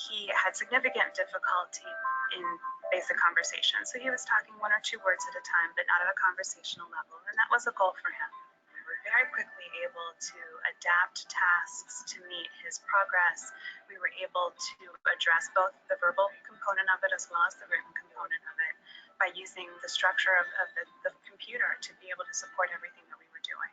he had significant difficulty in basic conversation. So he was talking one or two words at a time, but not at a conversational level. And that was a goal for him. We were very quickly able to adapt tasks to meet his progress. We were able to address both the verbal component of it as well as the written component of it by using the structure of the computer to be able to support everything that we were doing.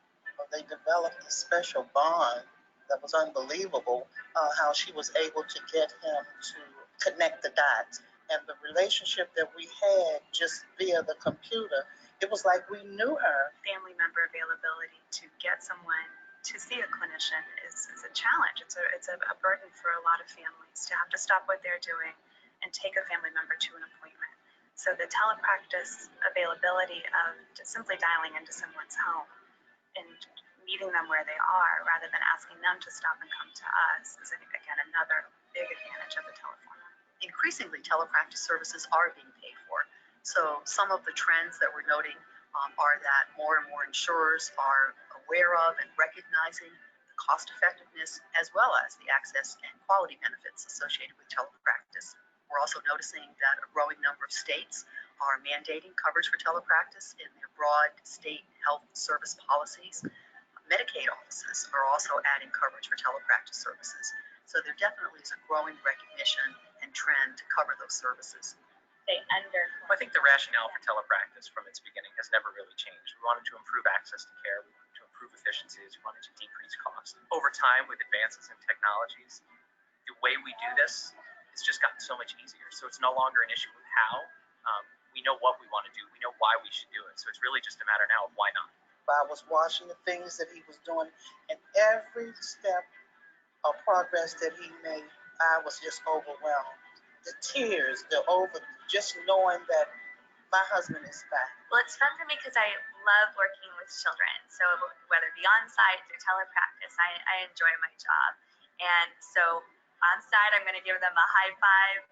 They developed a special bond that was unbelievable, how she was able to get him to connect the dots. And the relationship that we had just via the computer, it was like we knew her. Family member availability to get someone to see a clinician is a challenge. It's a burden for a lot of families to have to stop what they're doing and take a family member to an appointment. So the telepractice availability of just simply dialing into someone's home and meeting them where they are rather than asking them to stop and come to us is, I think, again, another big advantage of the telephone. Increasingly, telepractice services are being paid for. So some of the trends that we're noting are that more and more insurers are aware of and recognizing the cost effectiveness as well as the access and quality benefits associated with telepractice. We're also noticing that a growing number of states are mandating coverage for telepractice in their broad state health service policies. Medicaid offices are also adding coverage for telepractice services. So there definitely is a growing recognition and trend to cover those services. say under? Well, I think the rationale for telepractice from its beginning has never really changed. We wanted to improve access to care, we wanted to improve efficiencies, we wanted to decrease costs. Over time, with advances in technologies, the way we do this has just gotten so much easier. So it's no longer an issue of how. We know what we want to do. We know why we should do it. So it's really just a matter now of why not. I was watching the things that he was doing, and every step of progress that he made, I was just overwhelmed. The tears, just knowing that my husband is back. Well, it's fun for me because I love working with children. So whether it be on site through telepractice, I enjoy my job. And so on site, I'm going to give them a high five.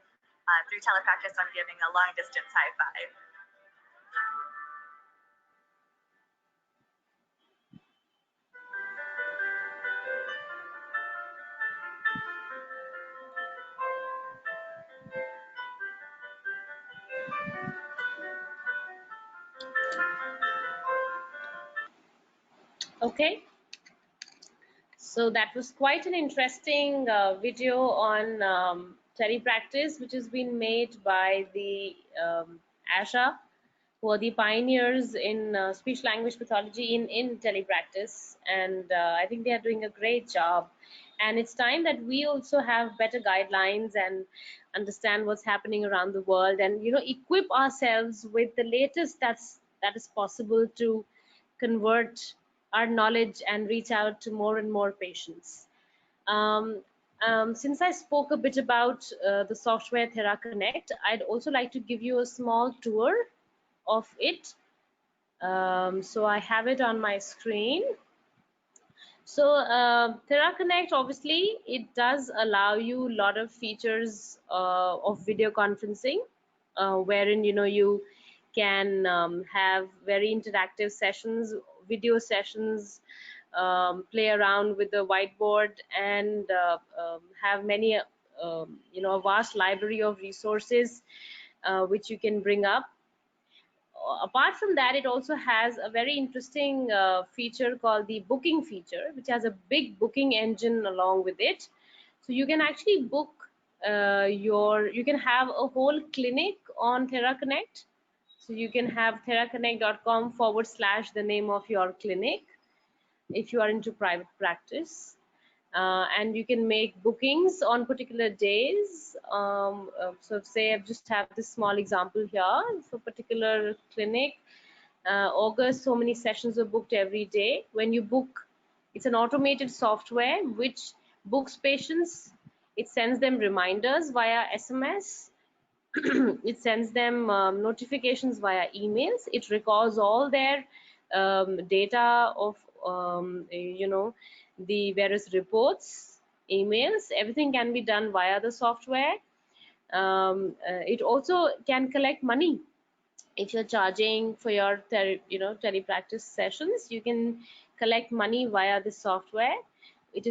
Through telepractice, I'm giving a long distance high five. Okay. So that was quite an interesting video on telepractice, which has been made by the ISHA, who are the pioneers in speech language pathology in telepractice, and I think they are doing a great job. And it's time that we also have better guidelines and understand what's happening around the world, and equip ourselves with the latest that is possible to convert our knowledge and reach out to more and more patients. Since I spoke a bit about the software TheraConnect, I'd also like to give you a small tour of it. So I have it on my screen. So TheraConnect, obviously, it does allow you a lot of features of video conferencing, wherein you can have very interactive sessions, video sessions, play around with the whiteboard, and have many a vast library of resources which you can bring up. Apart from that, it also has a very interesting feature called the booking feature, which has a big booking engine along with it. So you can actually book you can have a whole clinic on TheraConnect. So you can have theraconnect.com/ the name of your clinic if you are into private practice. And you can make bookings on particular days. So say I just have this small example here for particular clinic. August, so many sessions are booked every day. When you book, it's an automated software which books patients. It sends them reminders via SMS. It sends them notifications via emails. It records all their data of the various reports, emails. Everything can be done via the software. It also can collect money. If you're charging for your telepractice sessions, you can collect money via the software. It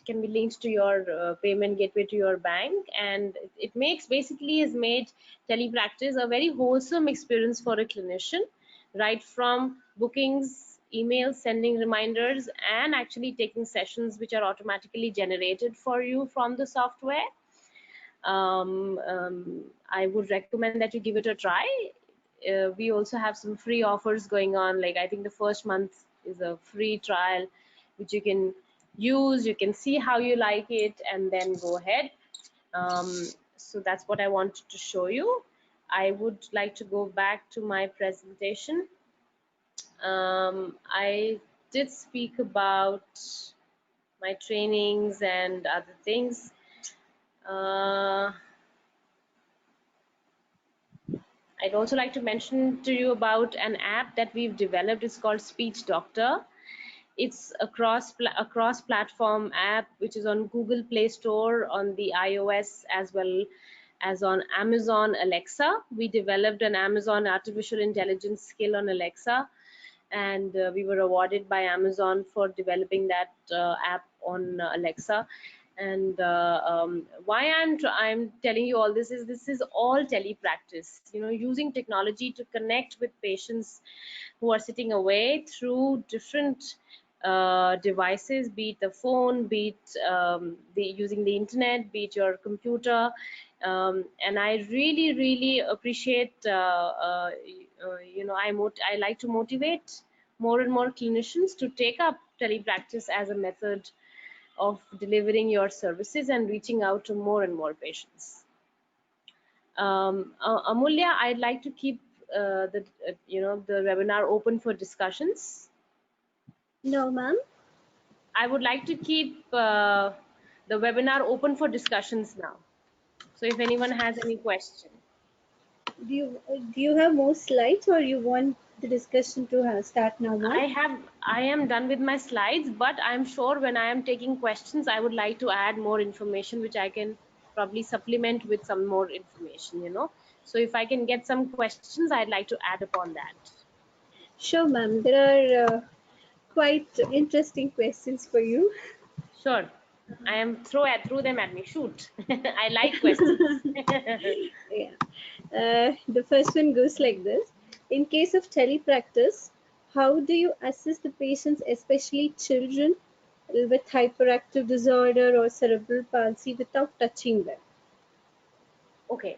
can be linked to your payment gateway to your bank, and it has made telepractice a very wholesome experience for a clinician, right from bookings, emails, sending reminders, and actually taking sessions which are automatically generated for you from the software. I would recommend that you give it a try. We also have some free offers going on, like I think the first month is a free trial which you can use. You can see how you like it and then go ahead. So that's what I wanted to show you. I would like to go back to my presentation. I did speak about my trainings and other things. I'd also like to mention to you about an app that we've developed. It's called Speech Doctor. It's a cross-platform app which is on Google Play Store, on the iOS, as well as on Amazon Alexa. We developed an Amazon artificial intelligence skill on Alexa, and we were awarded by Amazon for developing that app on Alexa. And why I'm telling you all this is all telepractice, using technology to connect with patients who are sitting away through different devices, be it the phone, be it using the internet, be it your computer. And I really appreciate, I like to motivate more and more clinicians to take up telepractice as a method of delivering your services and reaching out to more and more patients. Amulya, I'd like to keep the webinar open for discussions. No, ma'am. I would like to keep the webinar open for discussions now. So if anyone has any question. Do you have more slides, or you want the discussion to start now, ma'am? I am done with my slides, but I'm sure when I am taking questions, I would like to add more information, which I can probably supplement with some more information. So if I can get some questions, I'd like to add upon that. Sure, ma'am. There are quite interesting questions for you. Sure. I am throw them at me. Shoot. I like questions. Yeah. The first one goes like this. In case of telepractice, how do you assess the patients, especially children with hyperactive disorder or cerebral palsy, without touching them? Okay.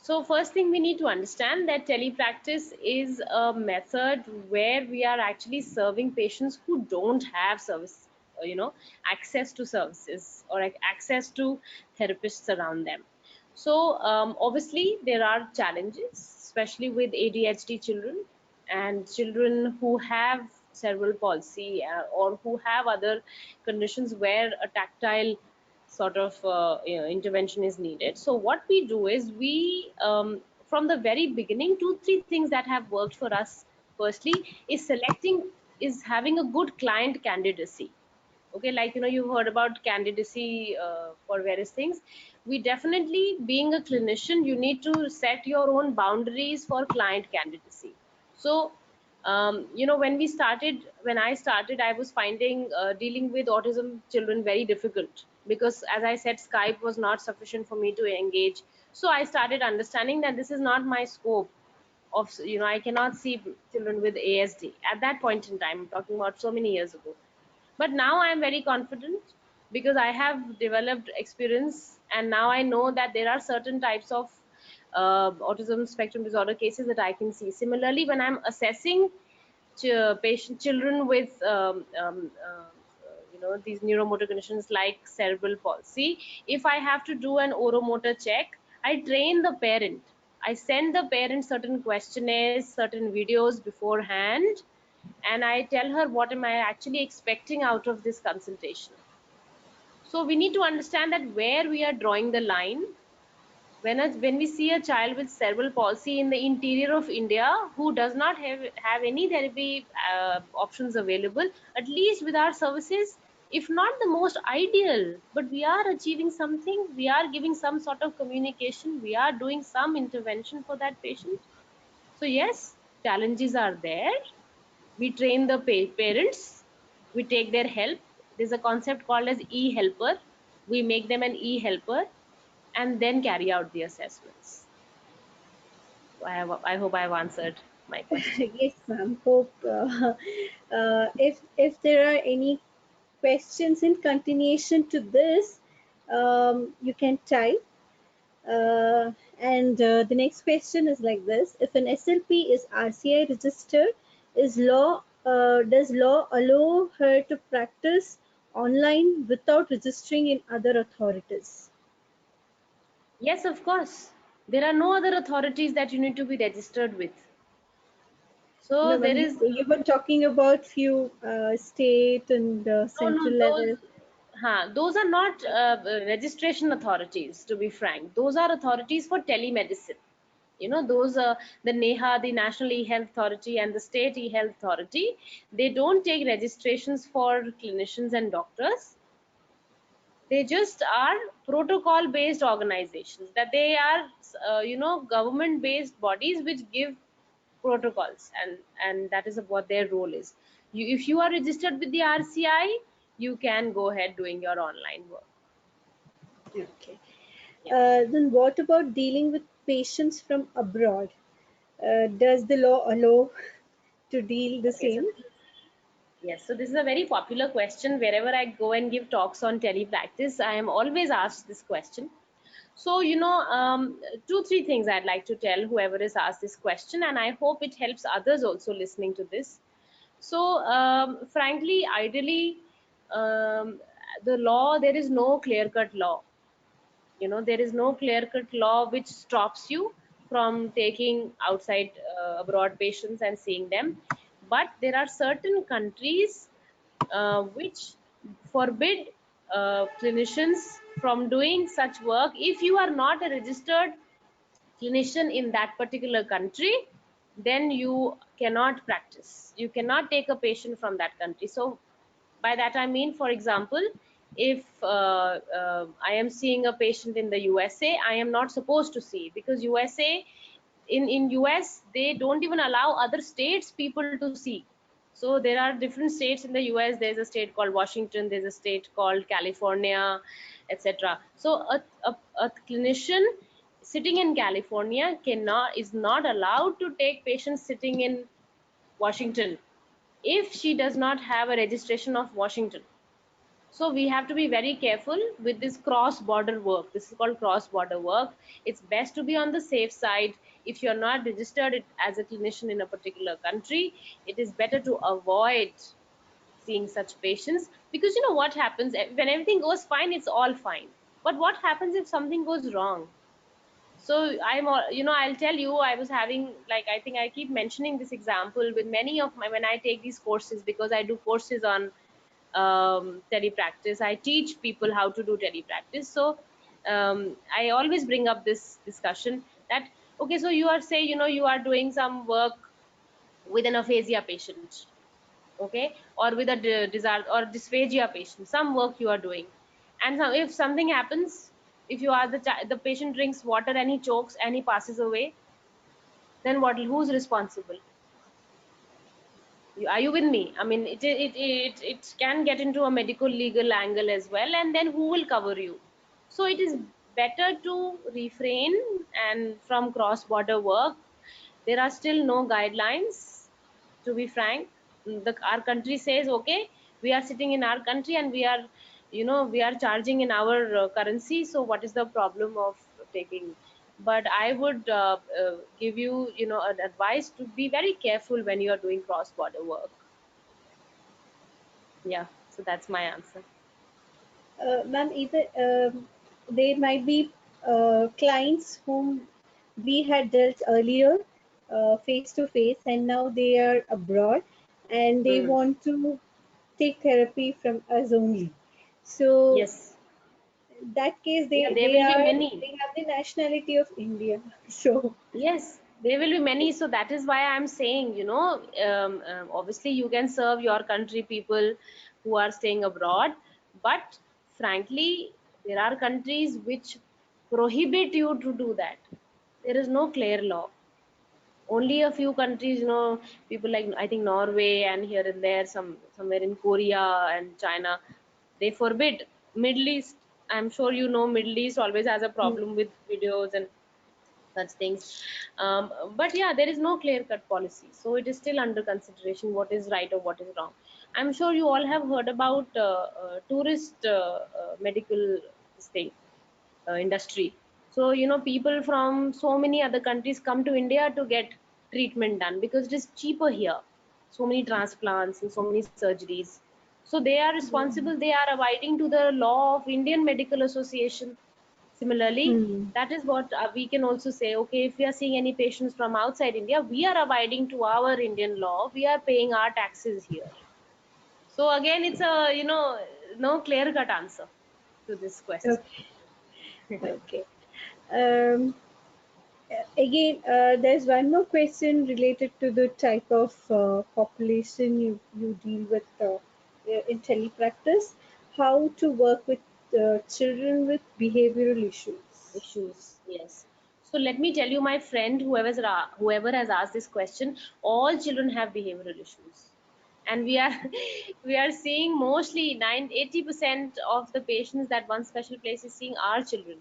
So first thing we need to understand that telepractice is a method where we are actually serving patients who don't have service, access to services or access to therapists around them. So obviously there are challenges, especially with ADHD children and children who have cerebral palsy or who have other conditions where a tactile sort of intervention is needed. So what we do is we from the very beginning, 2-3 things that have worked for us firstly is having a good client candidacy. Okay, like you've heard about candidacy for various things. We definitely, being a clinician, you need to set your own boundaries for client candidacy. So when I started, I was finding dealing with autism children very difficult, because as I said, Skype was not sufficient for me to engage. So I started understanding that this is not my scope of, I cannot see children with ASD at that point in time. I'm talking about so many years ago. But now I am very confident because I have developed experience, and now I know that there are certain types of autism spectrum disorder cases that I can see. Similarly, when I'm assessing children with these neuromotor conditions like cerebral palsy, if I have to do an oromotor check, I train the parent. I send the parent certain questionnaires, certain videos beforehand, and I tell her what am I actually expecting out of this consultation. So we need to understand that where we are drawing the line. When we see a child with cerebral palsy in the interior of India who does not have any therapy options available, at least with our services, if not the most ideal, but we are achieving something, we are giving some sort of communication, we are doing some intervention for that patient. So yes, challenges are there. We train the parents, we take their help. There's a concept called as e-helper. We make them an e-helper and then carry out the assessments. So I hope I've answered my question. Yes, ma'am. Hope if there are any questions in continuation to this, you can type. And the next question is like this: if an SLP is RCI registered, does law allow her to practice online without registering in other authorities? Yes, of course. There are no other authorities that you need to be registered with. So No, ma'am. there You, is you were talking about few state and no, central level. those are not registration authorities, to be frank. Those are authorities for telemedicine. Those the NEHA, the National E-Health Authority, and the State E-Health Authority, they don't take registrations for clinicians and doctors. They just are protocol based organizations, that they are government based bodies which give protocols, and that is what their role is. If you are registered with the RCI, you can go ahead doing your online work. Okay. Yeah. Then what about dealing with patients from abroad? Does the law allow to deal the Okay, so same? Yes, so this is a very popular question. Wherever I go and give talks on telepractice, I am always asked this question. So, two, three things I'd like to tell whoever is asked this question, and I hope it helps others also listening to this. So, frankly, ideally, the law, there is no clear-cut law. There is no clear-cut law which stops you from taking outside abroad patients and seeing them. But there are certain countries which forbid clinicians from doing such work if you are not a registered clinician in that particular country. Then you cannot practice, you cannot take a patient from that country. So by that I mean, for example, if I am seeing a patient in the USA, I am not supposed to see, because USA, in US they don't even allow other states people to see. So there are different states in the US. There's a state called Washington, there's a state called California, etc. So a clinician sitting in California is not allowed to take patients sitting in Washington if she does not have a registration of Washington. So we have to be very careful with this cross-border work. This is called cross-border work. It's best to be on the safe side. If you're not registered as a clinician in a particular country, it is better to avoid seeing such patients, because what happens when everything goes fine, it's all fine. But what happens if something goes wrong? So I'll tell you, I was having, like, I think I keep mentioning this example with many of my, when I take these courses, because I do courses on telepractice. I teach people how to do telepractice. So I always bring up this discussion that, okay, so you are, say, you are doing some work with an aphasia patient, okay, or with a desire or dysphagia patient, some work you are doing, and if something happens, if you are the patient drinks water and he chokes and he passes away, then who's responsible? Are you with me? I mean, it can get into a medical legal angle as well, and then who will cover you? So it is better to refrain and from cross-border work. There are still no guidelines, to be frank. Our country says, okay, we are sitting in our country and we are charging in our currency, so what is the problem of taking? But I would give you, an advice to be very careful when you are doing cross-border work. Yeah, so that's my answer. Ma'am, either there might be clients whom we had dealt earlier face to face, and now they are abroad and they Hmm. want to take therapy from us only. So Yes. in that case, Yeah, there they will be are many. they have the nationality of India. So Yes, there will be many. So that is why I'm saying, obviously you can serve your country people who are staying abroad, but frankly, there are countries which prohibit you to do that. There is no clear law. Only a few countries, people like, I think, Norway, and here and there, somewhere in Korea and China, they forbid. Middle East, I'm sure Middle East always has a mm, problem with videos and such things. But yeah, there is no clear cut policy, so it is still under consideration what is right or what is wrong. I'm sure you all have heard about tourist medical this thing, industry. So people from so many other countries come to India to get treatment done because it is cheaper here. So many transplants and so many surgeries. So they are responsible, they are abiding to the law of Indian Medical Association. Similarly, mm, that is what we can also say, okay, if we are seeing any patients from outside India, we are abiding to our Indian law, we are paying our taxes here. So again, it's a no clear cut answer to this question. okay, okay. Um, Again, there's one more question related to the type of population you deal with in telepractice. How to work with children with behavioral issues. Issues, yes. So let me tell you, my friend, whoever has asked this question, all children have behavioral issues, and we are we are seeing mostly 80% of the patients that one special place is seeing are children.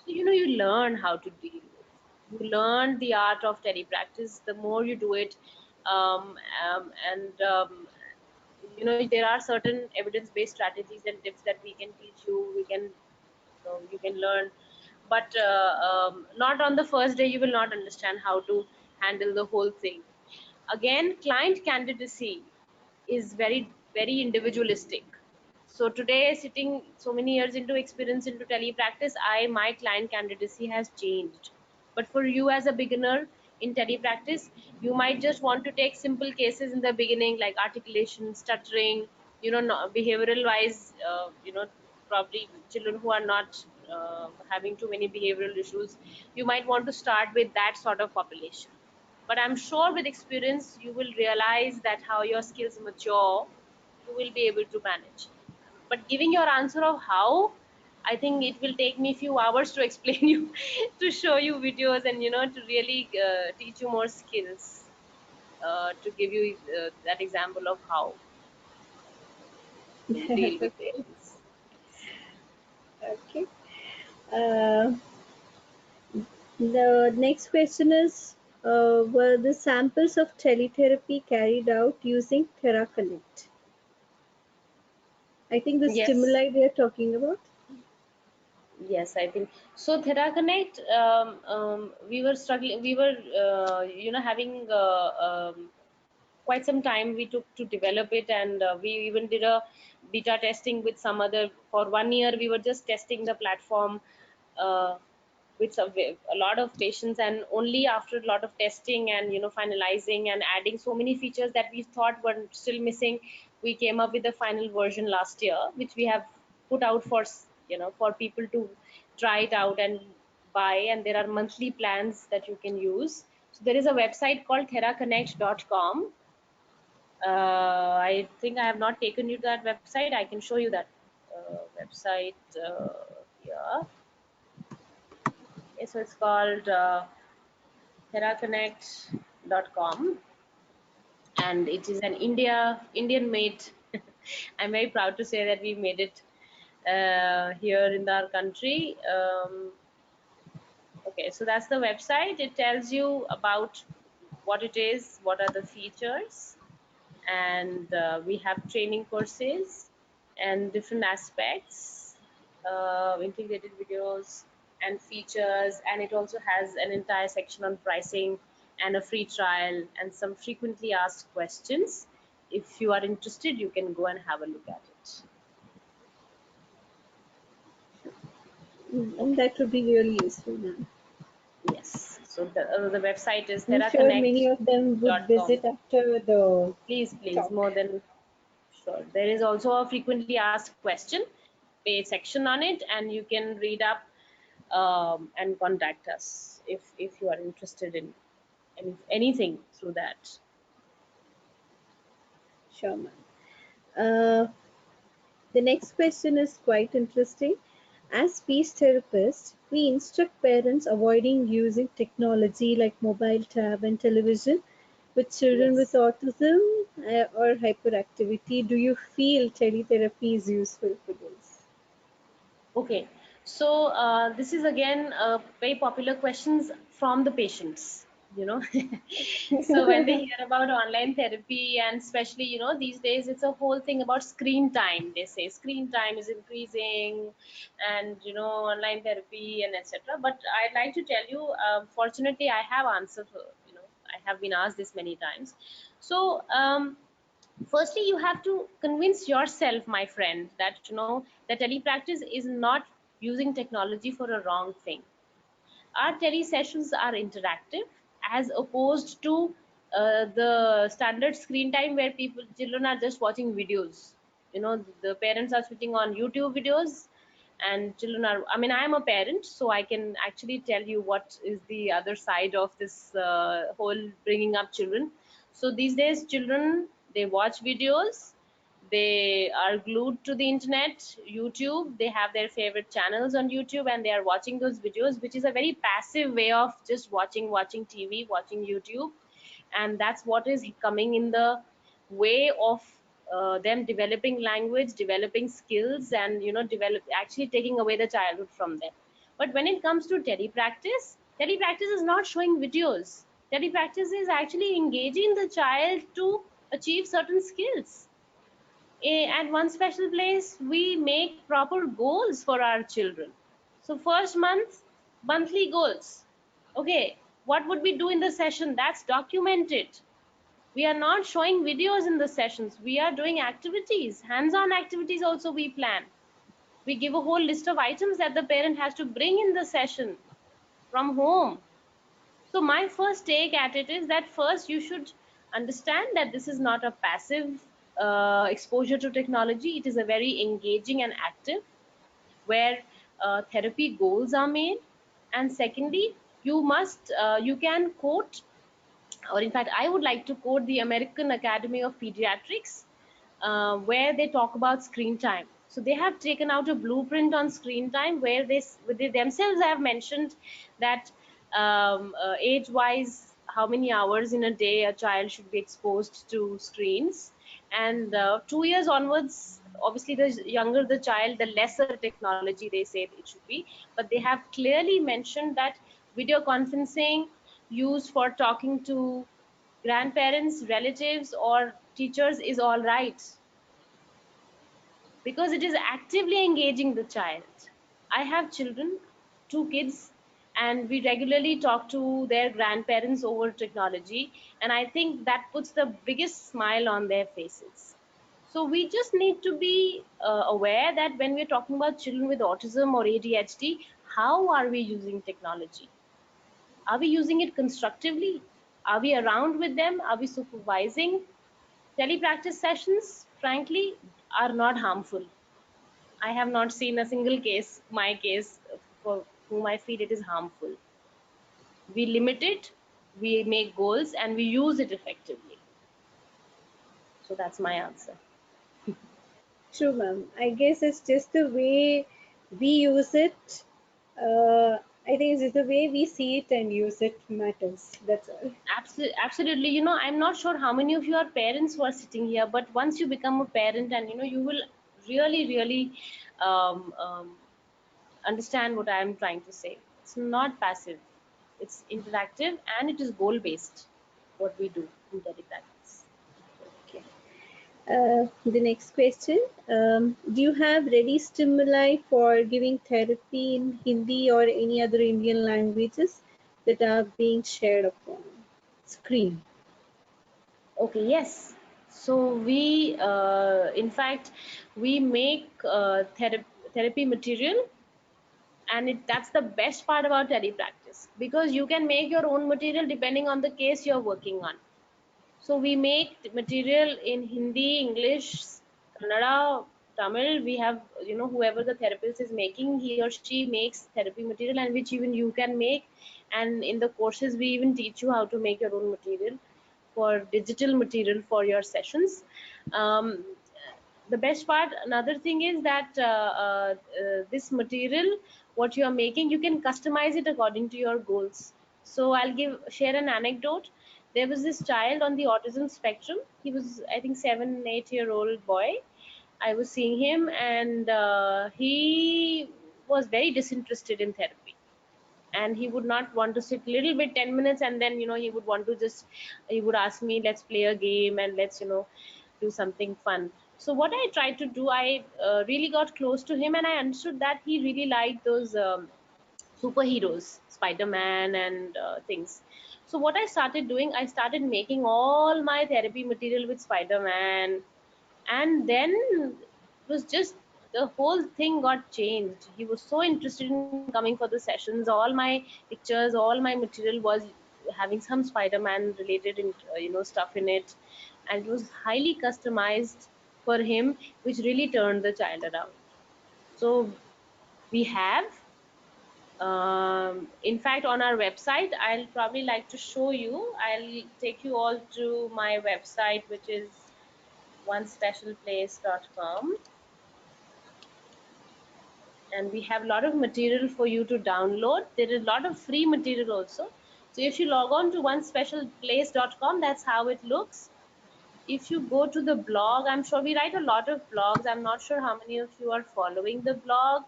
So you learn how to deal with, you learn the art of telepractice the more you do it. And there are certain evidence-based strategies and tips that we can teach you, you can learn, but not on the first day. You will not understand how to handle the whole thing. Again, client candidacy is very individualistic. So today, sitting so many years into experience into telepractice, my client candidacy has changed. But for you as a beginner in telepractice, you might just want to take simple cases in the beginning, like articulation, stuttering, behavioral wise, probably children who are not having too many behavioral issues. You might want to start with that sort of population. But I'm sure with experience, you will realize that how your skills mature, you will be able to manage. But giving your answer of how, I think it will take me a few hours to explain you, to show you videos, and to really teach you more skills, to give you that example of how to deal with Okay. patients. Okay. Uh, the next question is, were the samples of teletherapy carried out using TheraConnect? I think the Yes. stimuli we are talking about. Yes, I think so. TheraConnect, we were struggling. We were, having quite some time we took to develop it, and we even did a beta testing with some other. For 1 year, we were just testing the platform uh, with a lot of patients, and only after a lot of testing and finalizing and adding so many features that we thought were still missing, we came up with the final version last year, which we have put out for for people to try it out and buy. And there are monthly plans that you can use. So there is a website called theraconnect.com. I think I have not taken you to that website. I can show you that website here. Okay, so it's called theraconnect.com, and it is an Indian made. I'm very proud to say that we made it here in our country. Okay, so that's the website. It tells you about what it is, what are the features, and we have training courses and different aspects, integrated videos and features, and it also has an entire section on pricing and a free trial and some frequently asked questions. If you are interested, you can go and have a look at it. And that would be really useful, ma'am. Yes, so the website is I'm sure many of them would theraconnect.com. visit after the Please, talk. more than sure. There is also a frequently asked question page section on it, and you can read up and contact us if you are interested in anything through that. Sure, ma'am. Uh, the next question is quite interesting. As speech therapists, we instruct parents avoiding using technology like mobile tab and television with children with Yes. autism or hyperactivity. Do you feel teletherapy is useful for this? Okay. So this is again very popular questions from the patients. You know, so when they hear about online therapy, and especially these days it's a whole thing about screen time. They say screen time is increasing, and online therapy and etc. But I'd like to tell you, fortunately, I have answered. I have been asked this many times. So firstly, you have to convince yourself, my friend, that that telepractice is not using technology for a wrong thing. Our tele sessions are interactive, as opposed to the standard screen time where children are just watching videos. The parents are switching on YouTube videos, and children are, I mean, I am a parent, so I can actually tell you what is the other side of this whole bringing up children. So these days children, they watch videos, they are glued to the internet, YouTube. They have their favorite channels on YouTube, and they are watching those videos, which is a very passive way of just watching TV, watching YouTube. And that's what is coming in the way of them developing language, developing skills, and actually taking away the childhood from them. But when it comes to telepractice is not showing videos. Telepractice is actually engaging the child to achieve certain skills. At one special place, we make proper goals for our children. So first month, monthly goals. Okay, what would we do in the session? That's documented. We are not showing videos in the sessions. We are doing activities, hands-on activities also we plan. We give a whole list of items that the parent has to bring in the session from home. So my first take at it is that first you should understand that this is not a passive exposure to technology. It is a very engaging and active where therapy goals are made. And secondly, you can quote, or in fact, I would like to quote the American Academy of Pediatrics, where they talk about screen time. So they have taken out a blueprint on screen time where they themselves have mentioned that age-wise, how many hours in a day a child should be exposed to screens. And 2 years onwards, obviously, the younger the child, the lesser technology they say it should be. But they have clearly mentioned that video conferencing used for talking to grandparents, relatives, or teachers is all right because it is actively engaging the child. I have children, two kids, and we regularly talk to their grandparents over technology, and I think that puts the biggest smile on their faces. So we just need to be aware that when we're talking about children with autism or ADHD, how are we using technology? Are we using it constructively? Are we around with them? Are we supervising? Telepractice sessions, frankly, are not harmful. I have not seen a single case, my case, for whom I feel it is harmful. We limit it, we make goals, and we use it effectively. So that's my answer. True, ma'am. I guess it's just the way we use it. I think it's just the way we see it and use it matters. That's all. Absolutely. I'm not sure how many of you are parents who are sitting here, but once you become a parent, and you will really, really um, um, understand what I am trying to say. It's not passive, it's interactive, and it is goal based, what we do in Telepractice. Okay. The next question. Do you have ready stimuli for giving therapy in Hindi or any other Indian languages that are being shared upon screen? Okay, yes. So we, in fact, we make therapy material, and that's the best part about Telepractice because you can make your own material depending on the case you're working on. So we make material in Hindi, English, Kannada, Tamil. We have, whoever the therapist is making, he or she makes therapy material, and which even you can make. And in the courses, we even teach you how to make your own material for digital material for your sessions. Um, the best part, another thing is that this material, what you are making, you can customize it according to your goals. So I'll share an anecdote. There was this child on the autism spectrum. He was, I think, 7, 8-year-old boy. I was seeing him, and he was very disinterested in therapy, and he would not want to sit little bit 10 minutes, and then he would want to just, he would ask me, let's play a game and let's do something fun. So what I tried to do, I really got close to him, and I understood that he really liked those superheroes, Spider-Man and things. So what I started doing, I started making all my therapy material with Spider-Man, and then it was just, the whole thing got changed. He was so interested in coming for the sessions. All my pictures, all my material was having some Spider-Man related stuff in it, and it was highly customized for him, which really turned the child around. So we have, in fact, on our website, I'll probably like to show you. I'll take you all to my website, which is onespecialplace.com, and we have a lot of material for you to download. There is a lot of free material also. So if you log on to onespecialplace.com, that's how it looks. If you go to the blog, I'm sure we write a lot of blogs. I'm not sure how many of you are following the blog,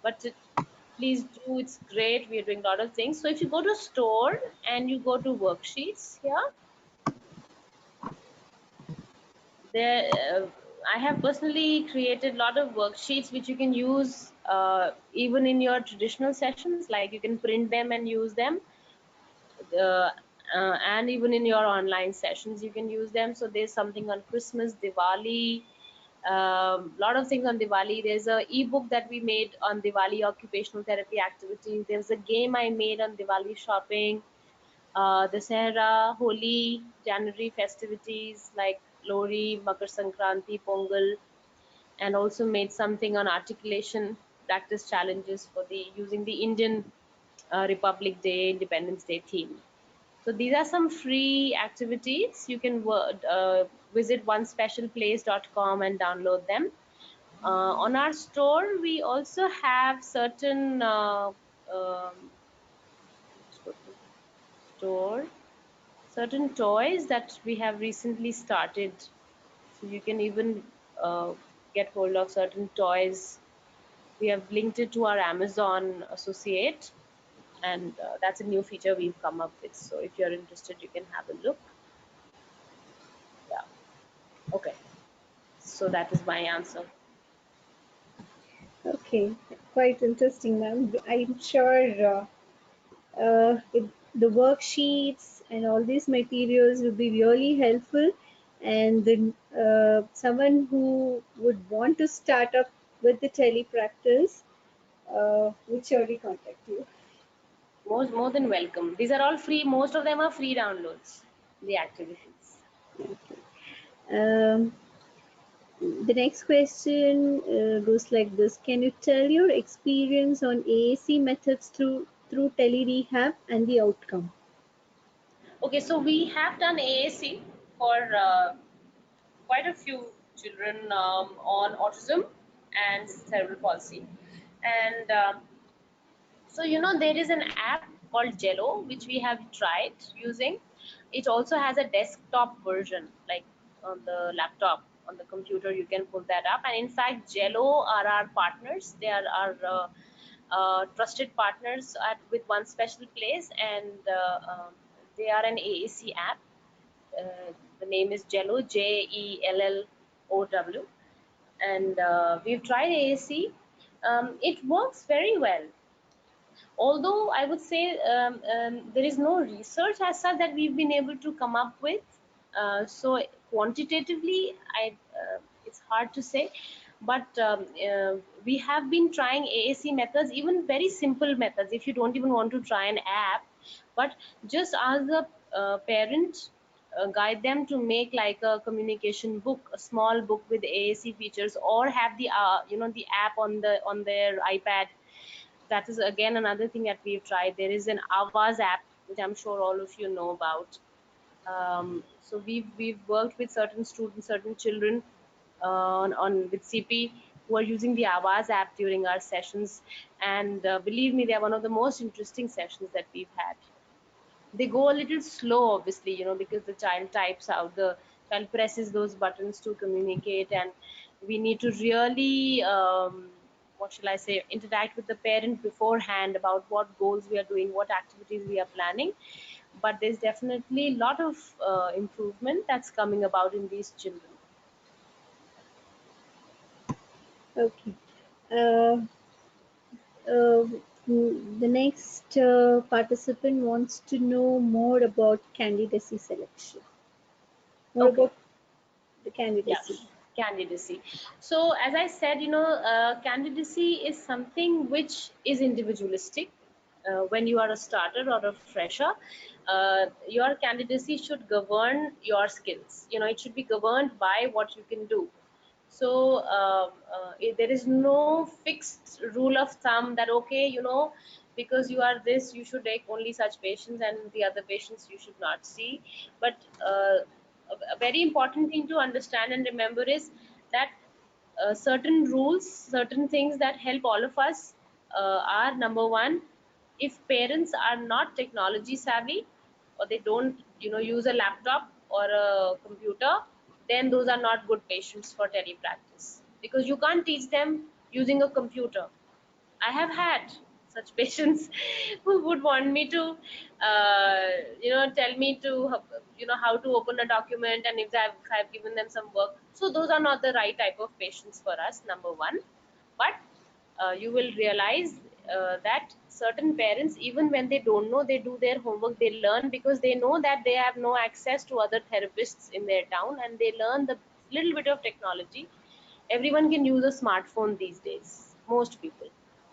but please do. It's great. We are doing a lot of things. So if you go to store and you go to worksheets here, there I have personally created a lot of worksheets which you can use even in your traditional sessions, like you can print them and use them, and even in your online sessions you can use them. So there's something on Christmas, Diwali, lot of things on Diwali. There's a ebook that we made on Diwali occupational therapy activities. There's a game I made on Diwali shopping, Dussehra, Holi, January festivities like Lori, Makar Sankranti, Pongal, and also made something on articulation practice challenges for the using the Indian Republic Day, Independence Day theme. So these are some free activities. You can visit onespecialplace.com and download them. On our store, we also have certain store certain toys that we have recently started. So you can even get hold of certain toys. We have linked it to our Amazon associate, and that's a new feature we've come up with. So if you're interested, you can have a look. Yeah. Okay. So that is my answer. Okay, quite interesting, ma'am. I'm sure the worksheets and all these materials will be really helpful, and then someone who would want to start up with the telepractice would surely contact you. More than welcome. These are all free. Most of them are free downloads. The activities. Um, the next question goes like this: can you tell your experience on AAC methods through telerehab and the outcome? Okay, so we have done AAC for quite a few children on autism and cerebral palsy, and so there is an app called Jello which we have tried using. It also has a desktop version, like on the laptop, on the computer you can pull that up. And in fact, Jello are our partners. They are our trusted partners with One Special Place, and they are an AAC app. The name is Jello, Jellow, and we've tried AAC. It works very well, although I would say there is no research as such that we've been able to come up with. So quantitatively, it's hard to say, but we have been trying AAC methods, even very simple methods. If you don't even want to try an app, but just ask the parent, guide them to make like a communication book, a small book with AAC features, or have the the app on their iPad. That is again another thing that we've tried. There is an Avaz app which I'm sure all of you know about. So we've worked with certain students, certain children on with CP who are using the Avaz app during our sessions, and believe me, they're one of the most interesting sessions that we've had. They go a little slow, obviously, because the child types out, the child presses those buttons to communicate, and we need to really what shall I say, interact with the parent beforehand about what goals we are doing, what activities we are planning. But there's definitely a lot of improvement that's coming about in these children. Okay. Uh, the next participant wants to know more about candidacy selection. More Okay. about the candidacy. Yes, candidacy. So as I said, candidacy is something which is individualistic. When you are a starter or a fresher, your candidacy should govern your skills. It should be governed by what you can do. So there is no fixed rule of thumb that, okay, because you are this, you should take only such patients, and the other patients you should not see. But a very important thing to understand and remember is that certain rules, certain things that help all of us are: number one, if parents are not technology savvy, or they don't use a laptop or a computer, then those are not good patients for telepractice, because you can't teach them using a computer. I have had such patients who would want me to, tell me to, how to open a document, and if I've given them some work, So those are not the right type of patients for us, number one. But you will realize that certain parents, even when they don't know, they do their homework, they learn, because they know that they have no access to other therapists in their town, and they learn the little bit of technology. Everyone can use a smartphone these days, most people.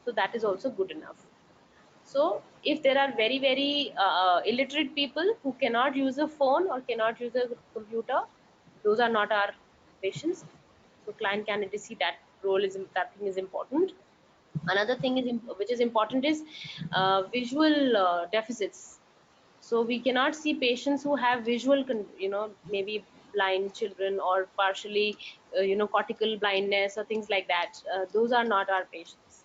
So that is also good enough. So if there are very illiterate people who cannot use a phone or cannot use a computer, those are not our patients. So client candidacy, that thing is important. Another thing is which is important is visual deficits. So we cannot see patients who have visual, maybe blind children or partially, cortical blindness or things like that. Those are not our patients.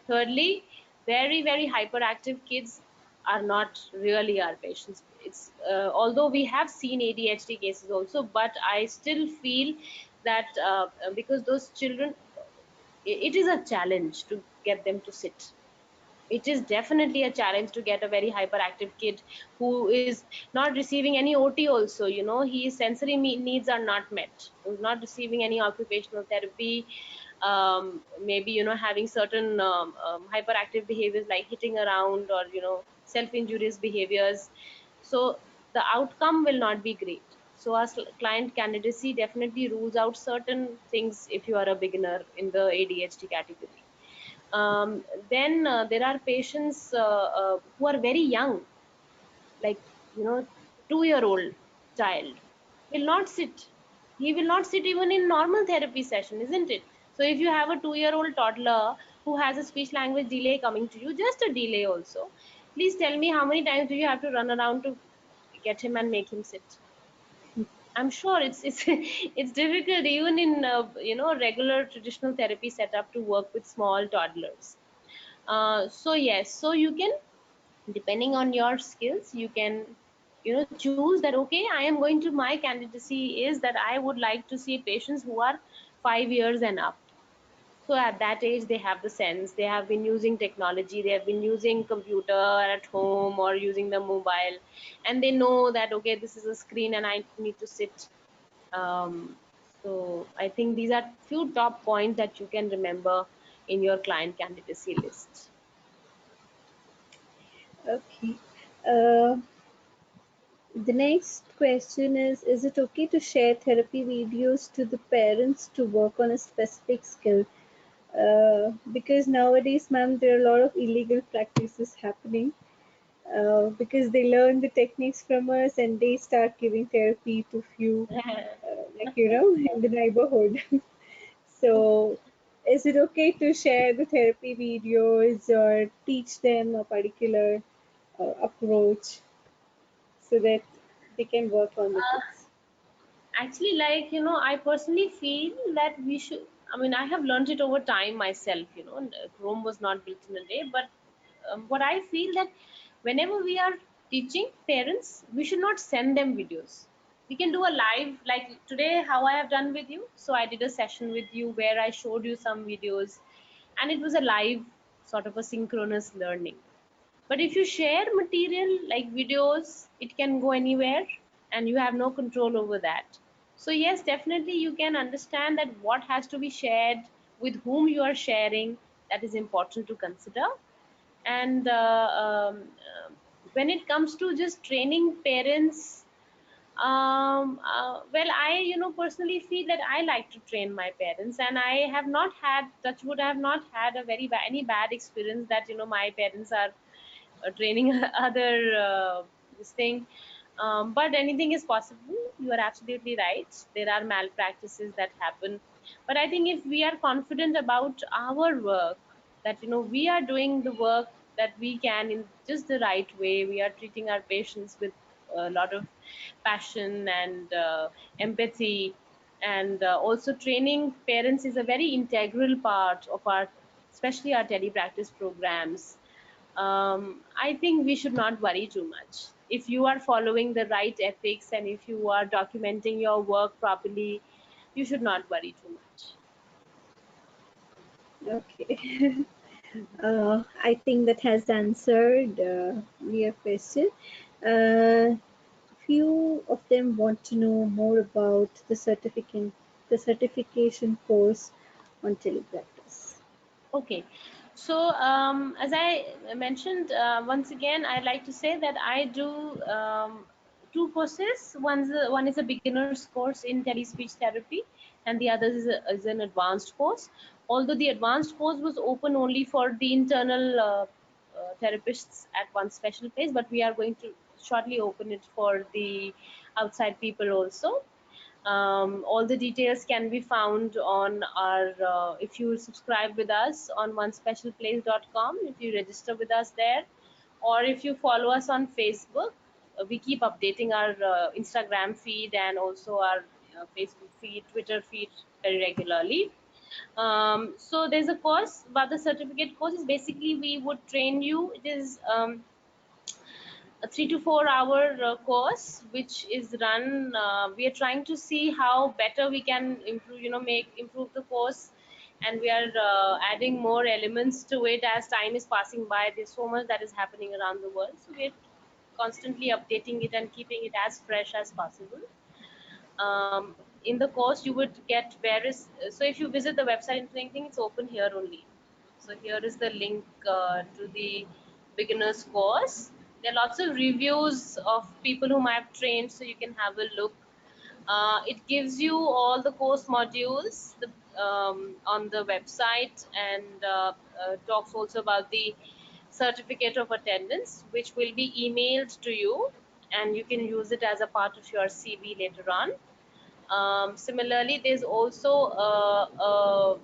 Thirdly, very hyperactive kids are not really our patients. It's although we have seen ADHD cases also, but I still feel that because those children, it is a challenge to get them to sit. It is definitely a challenge to get a very hyperactive kid who is not receiving any OT also, his sensory needs are not met, who's not receiving any occupational therapy, maybe having certain hyperactive behaviors like hitting around or self-injurious behaviors. So the outcome will not be great. So our client candidacy definitely rules out certain things if you are a beginner in the ADHD category. Then there are patients who are very young, like 2-year-old child will not sit. He will not sit even in normal therapy session, isn't it? So if you have a 2-year-old toddler who has a speech language delay coming to you, just a delay also, please tell me how many times do you have to run around to get him and make him sit? I'm sure it's it's difficult even in regular traditional therapy setup to work with small toddlers. So yes, so you can, depending on your skills, you can choose that, okay, I am going to, my candidacy is that I would like to see patients who are 5 years and up. So at that age they have the sense, they have been using technology, they have been using computer at home or using the mobile, and they know that, okay, this is a screen and I need to sit. So I think these are few top points that you can remember in your client candidacy list. Okay. Uh, the next question is it okay to share therapy videos to the parents to work on a specific skill? Because nowadays, ma'am, there are a lot of illegal practices happening because they learn the techniques from us and they start giving therapy to few, in the neighborhood. So, is it okay to share the therapy videos or teach them a particular approach so that they can work on the kids? Actually, like, I personally feel that we should, I mean, I have learned it over time myself, and, Rome was not built in a day, but what I feel that whenever we are teaching parents, we should not send them videos. We can do a live, like today how I have done with you. So I did a session with you where I showed you some videos, and it was a live sort of a synchronous learning. But if you share material like videos, it can go anywhere and you have no control over that. So yes, definitely you can understand that what has to be shared, with whom you are sharing, that is important to consider. And when it comes to just training parents, well, I personally feel that I like to train my parents, and I have not had, touch wood, I have not had a any bad experience that my parents are training other this thing. But anything is possible. You are absolutely right, there are malpractices that happen. But I think if we are confident about our work, that we are doing the work that we can in just the right way, we are treating our patients with a lot of passion and empathy, and also training parents is a very integral part of our, especially our telepractice programs. I think we should not worry too much. If you are following the right ethics and if you are documenting your work properly, you should not worry too much. Okay. I think that has answered your question. Few of them want to know more about the certificate the certification course on telepractice? Okay, so as I mentioned, once again, I'd like to say that I do two courses. One is a beginner's course in telespeech therapy, and the other is an advanced course. Although the advanced course was open only for the internal therapists at one special place, but we are going to shortly open it for the outside people also. All the details can be found on our if you subscribe with us on onespecialplace.com, if you register with us there, or if you follow us on Facebook. We keep updating our Instagram feed and also our Facebook feed, Twitter feed very regularly. So there's a course, but the certificate course is basically we would train you. It is a 3 to 4 hour course which is run. We are trying to see how better we can improve, improve the course, and we are adding more elements to it as time is passing by. There's so much that is happening around the world, so we're constantly updating it and keeping it as fresh as possible. In the course you would get various, so if you visit the website and anything, it's open here only. So here is the link to the beginners course. There are lots of reviews of people whom I've trained, so you can have a look. It gives you all the course modules on the website, and talks also about the certificate of attendance, which will be emailed to you, and you can use it as a part of your CV later on. Similarly, there's also a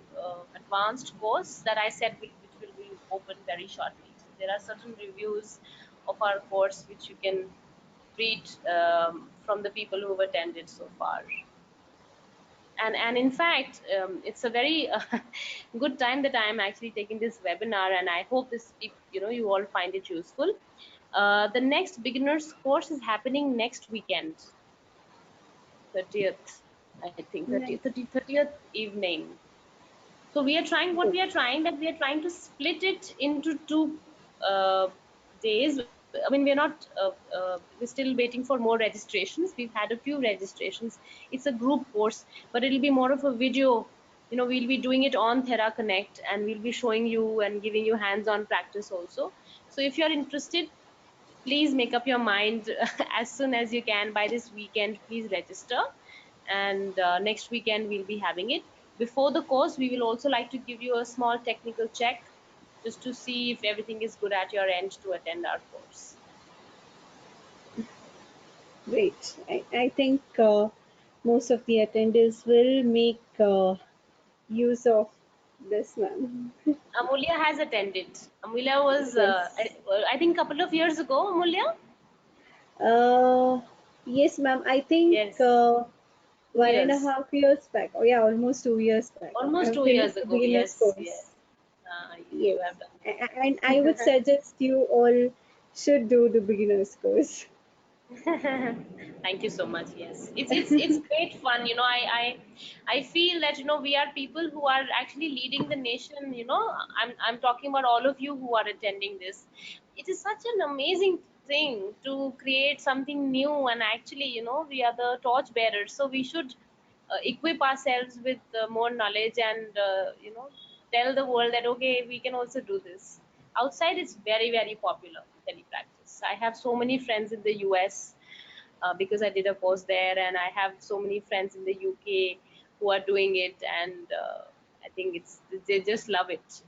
advanced course that I said which will be open very shortly. So there are certain reviews of our course which you can read from the people who have attended so far. And in fact, it's a very good time that I am actually taking this webinar, and I hope this, you all find it useful. The next beginners course is happening next weekend, 30th, I think, 30th evening. So we are trying, what we are trying, that we are trying to split it into 2 days. I mean, we're not, we're still waiting for more registrations. We've had a few registrations. It's a group course, but it'll be more of a video. We'll be doing it on Thera Connect, and we'll be showing you and giving you hands-on practice also. So if you're interested, please make up your mind as soon as you can. By this weekend, please register, and next weekend we'll be having it. Before the course, we will also like to give you a small technical check just to see if everything is good at your end to attend our course. Great. I think most of the attendees will make use of this, ma'am. Amulya has attended. Amulya was, Yes. I think, a couple of years ago, Amulya? Yes, ma'am. I think Yes. 1.5 years back. Oh, yeah, almost 2 years back. Almost I've 2 finished years the ago. beginner's Yes, course. yes. You Yes. have done. And I would suggest you all should do the beginner's course. Thank you so much. Yes, it's great fun. I feel that we are people who are actually leading the nation. I'm talking about all of you who are attending this. It is such an amazing thing to create something new, and actually, we are the torch bearers. So we should equip ourselves with more knowledge, and tell the world that okay, we can also do this. Outside, it's very, very popular, telepractice. I have so many friends in the US because I did a course there, and I have so many friends in the UK who are doing it, and I think they just love it.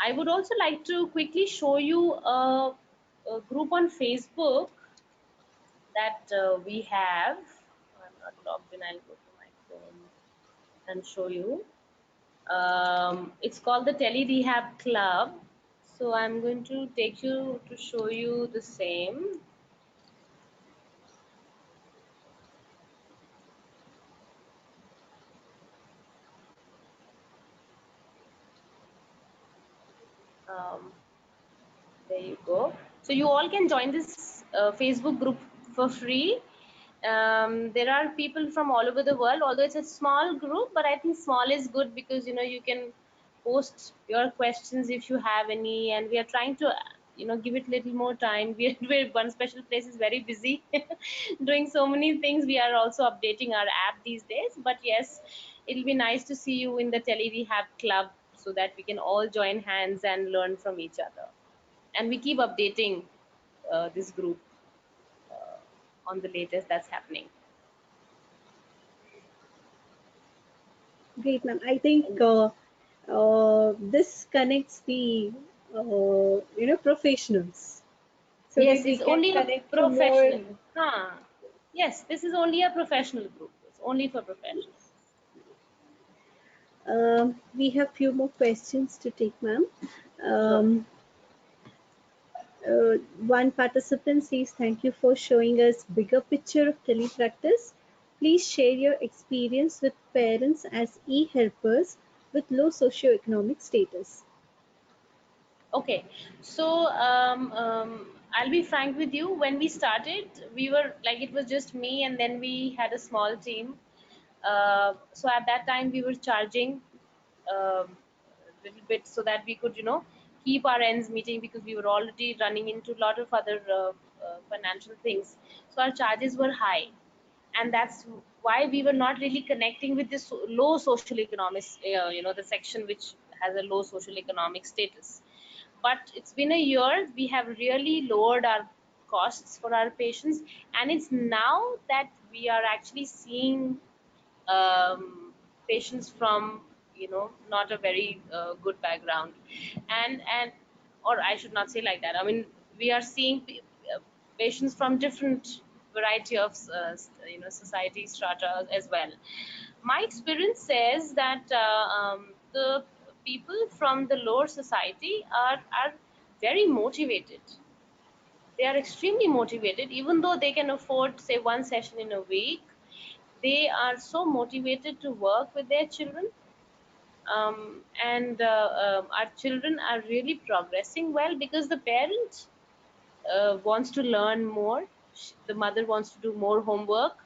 I would also like to quickly show you a group on Facebook that we have. I'm not logged in. I'll go to my phone and show you. It's called the Telerehab Club. So I'm going to take you to show you the same. There you go. So you all can join this Facebook group for free. There are people from all over the world, although it's a small group, but I think small is good because you can post your questions if you have any, and we are trying to give it a little more time. We're one special place is very busy doing so many things. We are also updating our app these days, but yes, it'll be nice to see you in the Telerehab club so that we can all join hands and learn from each other. And we keep updating this group on the latest that's happening. Great, ma'am. I think this connects the professionals, so Yes, that we it's can only a connect to more. professional. Huh. Yes, this is only a professional group. It's only for professionals. We have few more questions to take, ma'am. Sure. One participant says, "Thank you for showing us bigger picture of telepractice. Please share your experience with parents as e-helpers with low socioeconomic status." Okay, so I'll be frank with you. When we started, we were like, it was just me, and then we had a small team. So at that time, we were charging a little bit so that we could, keep our ends meeting, because we were already running into a lot of other financial things. So our charges were high, and that's why we were not really connecting with this low social economics, the section which has a low social economic status. But it's been a year, we have really lowered our costs for our patients, and it's now that we are actually seeing patients from not a very good background, and or I should not say like that. I mean, we are seeing patients from different variety of society strata as well. My experience says that the people from the lower society are very motivated. They are extremely motivated, even though they can afford, say, one session in a week. They are so motivated to work with their children, and our children are really progressing well, because the parent wants to learn more. The mother wants to do more homework.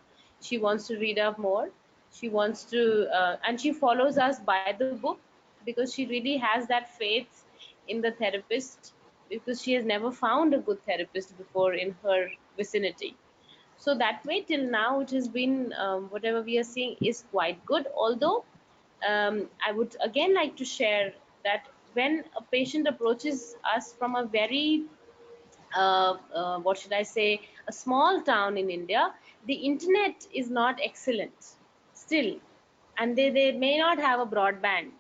She wants to read up more. She wants to, and she follows us by the book, because she really has that faith in the therapist, because she has never found a good therapist before in her vicinity. So that way, till now, it has been, whatever we are seeing is quite good. Although I would again like to share that when a patient approaches us from a very what should I say, a small town in India, the internet is not excellent still, and they may not have a broadband.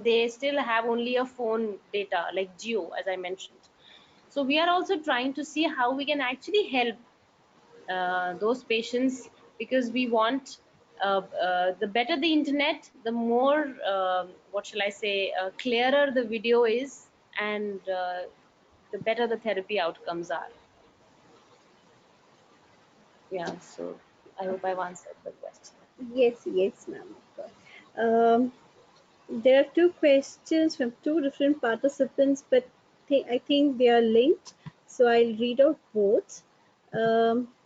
They still have only a phone data like Geo, as I mentioned. So we are also trying to see how we can actually help those patients, because we want the better the internet, the more what shall I say, clearer the video is, and the better the therapy outcomes are. Yeah, so I hope I've answered the question. Yes, ma'am. Of course. There are two questions from two different participants, but I think they are linked. So I'll read out both.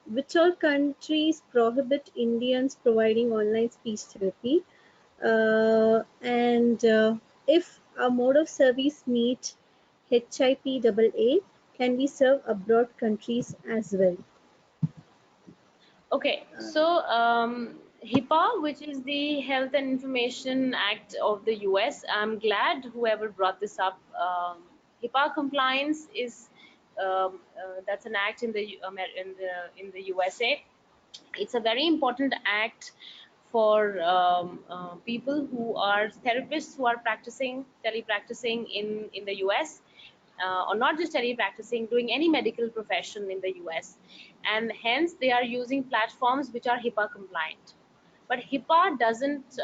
Which all countries prohibit Indians providing online speech therapy? And if a mode of service meet HIPAA, can we serve abroad countries as well? Okay, so HIPAA, which is the Health and Information Act of the US, I'm glad whoever brought this up. HIPAA compliance is that's an act in the USA. It's a very important act for people who are therapists who are practicing telepracticing in the US, or not just telepracticing, doing any medical profession in the US, and hence they are using platforms which are HIPAA compliant. But HIPAA doesn't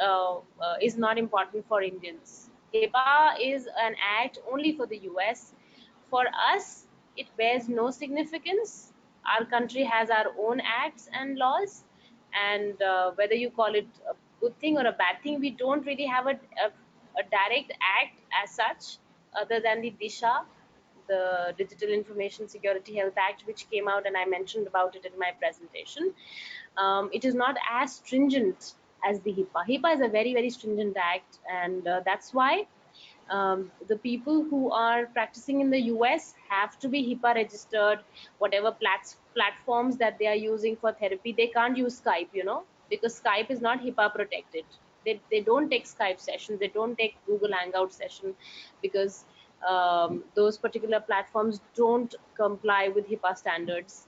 is not important for Indians. HIPAA is an act only for the US. For us, it bears no significance. Our country has our own acts and laws, and whether you call it a good thing or a bad thing, we don't really have a direct act as such, other than the DISHA, the Digital Information Security Health Act, which came out, and I mentioned about it in my presentation. It is not as stringent as the HIPAA. HIPAA is a very, very stringent act, and that's why The people who are practicing in the US have to be HIPAA registered. Whatever platforms that they are using for therapy, they can't use Skype, you know, because Skype is not HIPAA protected. They don't take Skype sessions, they don't take Google Hangout session, because those particular platforms don't comply with HIPAA standards.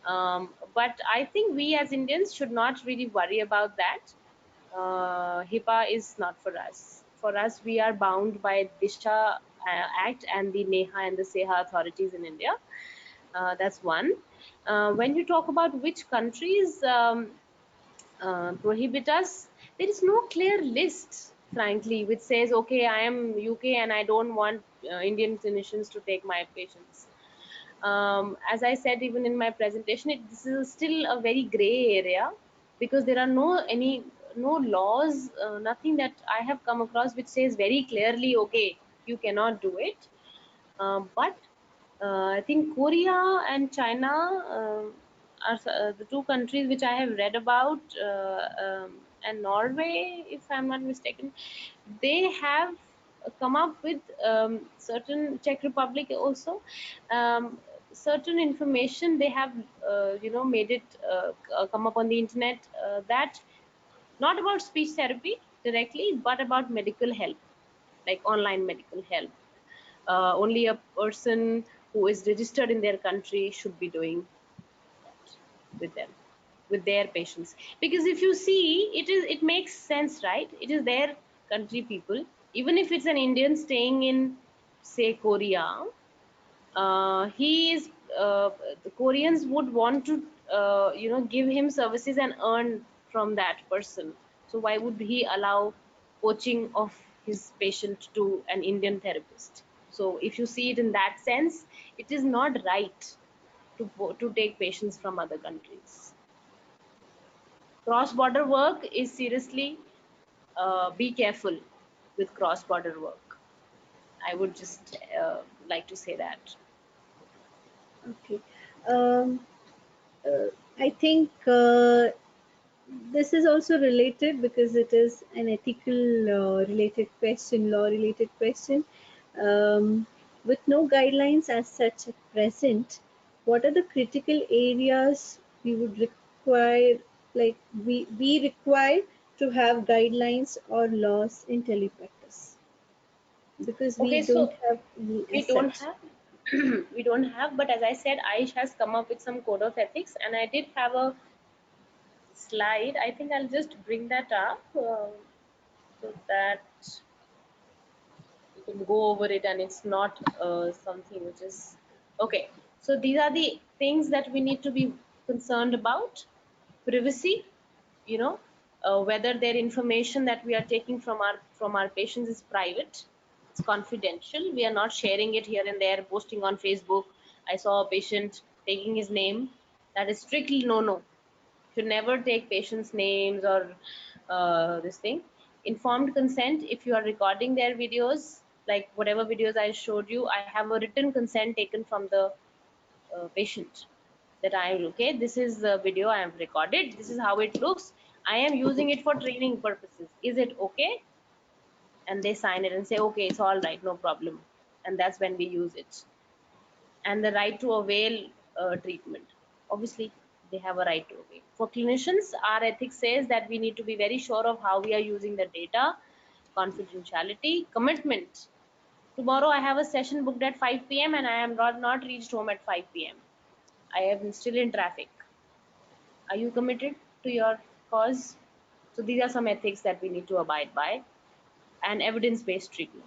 But I think we as Indians should not really worry about that. HIPAA is not for us. For us, we are bound by DISHA Act and the NEHA and the SEHA authorities in India. That's one. When you talk about which countries prohibit us, there is no clear list, frankly, which says, okay, I am UK and I don't want Indian clinicians to take my patients. As I said even in my presentation, this is still a very gray area, because there are no laws, nothing that I have come across which says very clearly, okay, you cannot do it. But I think Korea and China are the two countries which I have read about, and Norway, if I'm not mistaken, they have come up with certain, Czech Republic also, certain information they have made it come up on the internet, that not about speech therapy directly, but about medical help, like online medical help. Only a person who is registered in their country should be doing that with them, with their patients. Because if you see, it makes sense, right? It is their country people. Even if it's an Indian staying in, say, Korea, he is the Koreans would want to give him services and earn from that person. So why would he allow coaching of his patient to an Indian therapist? So if you see it in that sense, it is not right to take patients from other countries. Cross-border work is seriously, be careful with cross-border work. I would just like to say that. Okay. Um, I think this is also related because it is an ethical related question, law related question. With no guidelines as such at present, what are the critical areas we would require, like we require to have guidelines or laws in telepractice? Because we Okay, don't so have any we as don't such. have we don't have, but as I said, ISHA has come up with some code of ethics, and I did have a slide. I think I'll just bring that up, so that you can go over it and it's not something which is okay. So these are the things that we need to be concerned about. Privacy, you know, whether their information that we are taking from our patients is private, it's confidential, we are not sharing it here and there, posting on Facebook. I saw a patient taking his name. That is strictly no. Should never take patients names or this thing. Informed consent, if you are recording their videos, like whatever videos I showed you, I have a written consent taken from the patient, that I am okay, this is the video I have recorded, this is how it looks, I am using it for training purposes, is it okay? And they sign it and say, okay, it's all right, no problem. And that's when we use it. And the right to avail treatment, obviously they have a right to avail. For clinicians, our ethics says that we need to be very sure of how we are using the data. Confidentiality, commitment. Tomorrow I have a session booked at 5 p.m. and I am not reached home at 5 p.m. I am still in traffic. Are you committed to your cause? So these are some ethics that we need to abide by, and evidence-based treatment.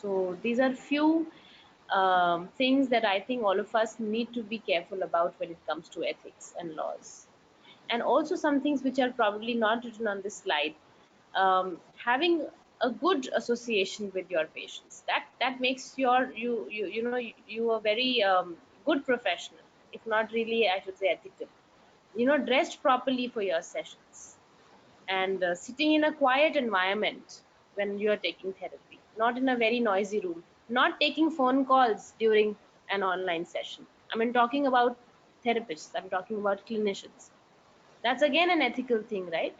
So these are few things that I think all of us need to be careful about when it comes to ethics and laws. And also some things which are probably not written on this slide. Having a good association with your patients, that makes you a very good professional, if not really, I should say, ethical. Dressed properly for your sessions, and sitting in a quiet environment when you are taking therapy, not in a very noisy room, not taking phone calls during an online session. I mean, talking about therapists, I'm talking about clinicians. That's again an ethical thing, right?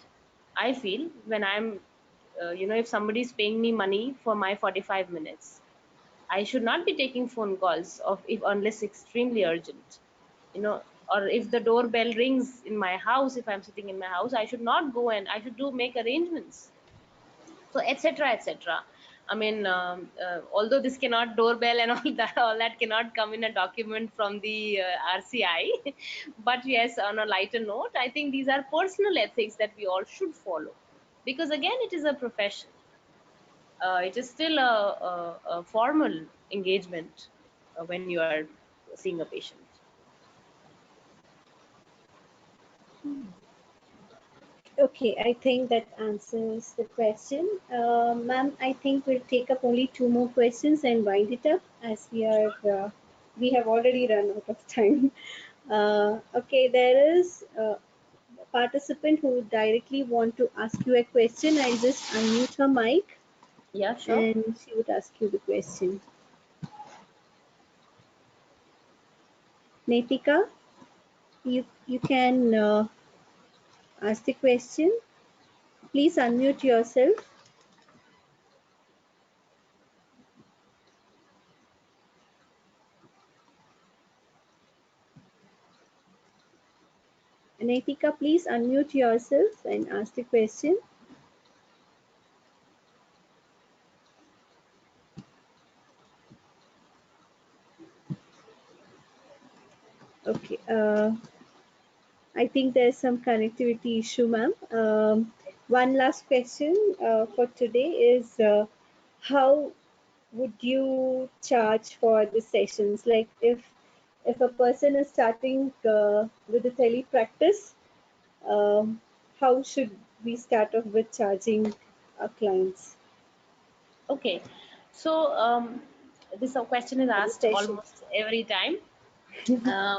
I feel when I'm if somebody is paying me money for my 45 minutes, I should not be taking phone calls of if unless extremely urgent, or if the doorbell rings in my house, if I'm sitting in my house, I should not go, and I should make arrangements. So etc etc. I mean, although this cannot doorbell and all that cannot come in a document from the RCI, but yes, on a lighter note, I think these are personal ethics that we all should follow, because again, it is a profession. It is still a formal engagement when you are seeing a patient. Okay, I think that answers the question. Ma'am, I think we'll take up only two more questions and wind it up, as we have already run out of time. Okay, there is a participant who would directly want to ask you a question. I'll just unmute her mic Yeah, sure. and she would ask you the question. Netika, you can ask the question. Please unmute yourself. Netika, please unmute yourself and ask the question. Okay. I think there's some connectivity issue, ma'am. One last question for today is how would you charge for the sessions? Like if a person is starting with the telepractice, how should we start off with charging our clients Okay, so this question is for the asked sessions? almost every time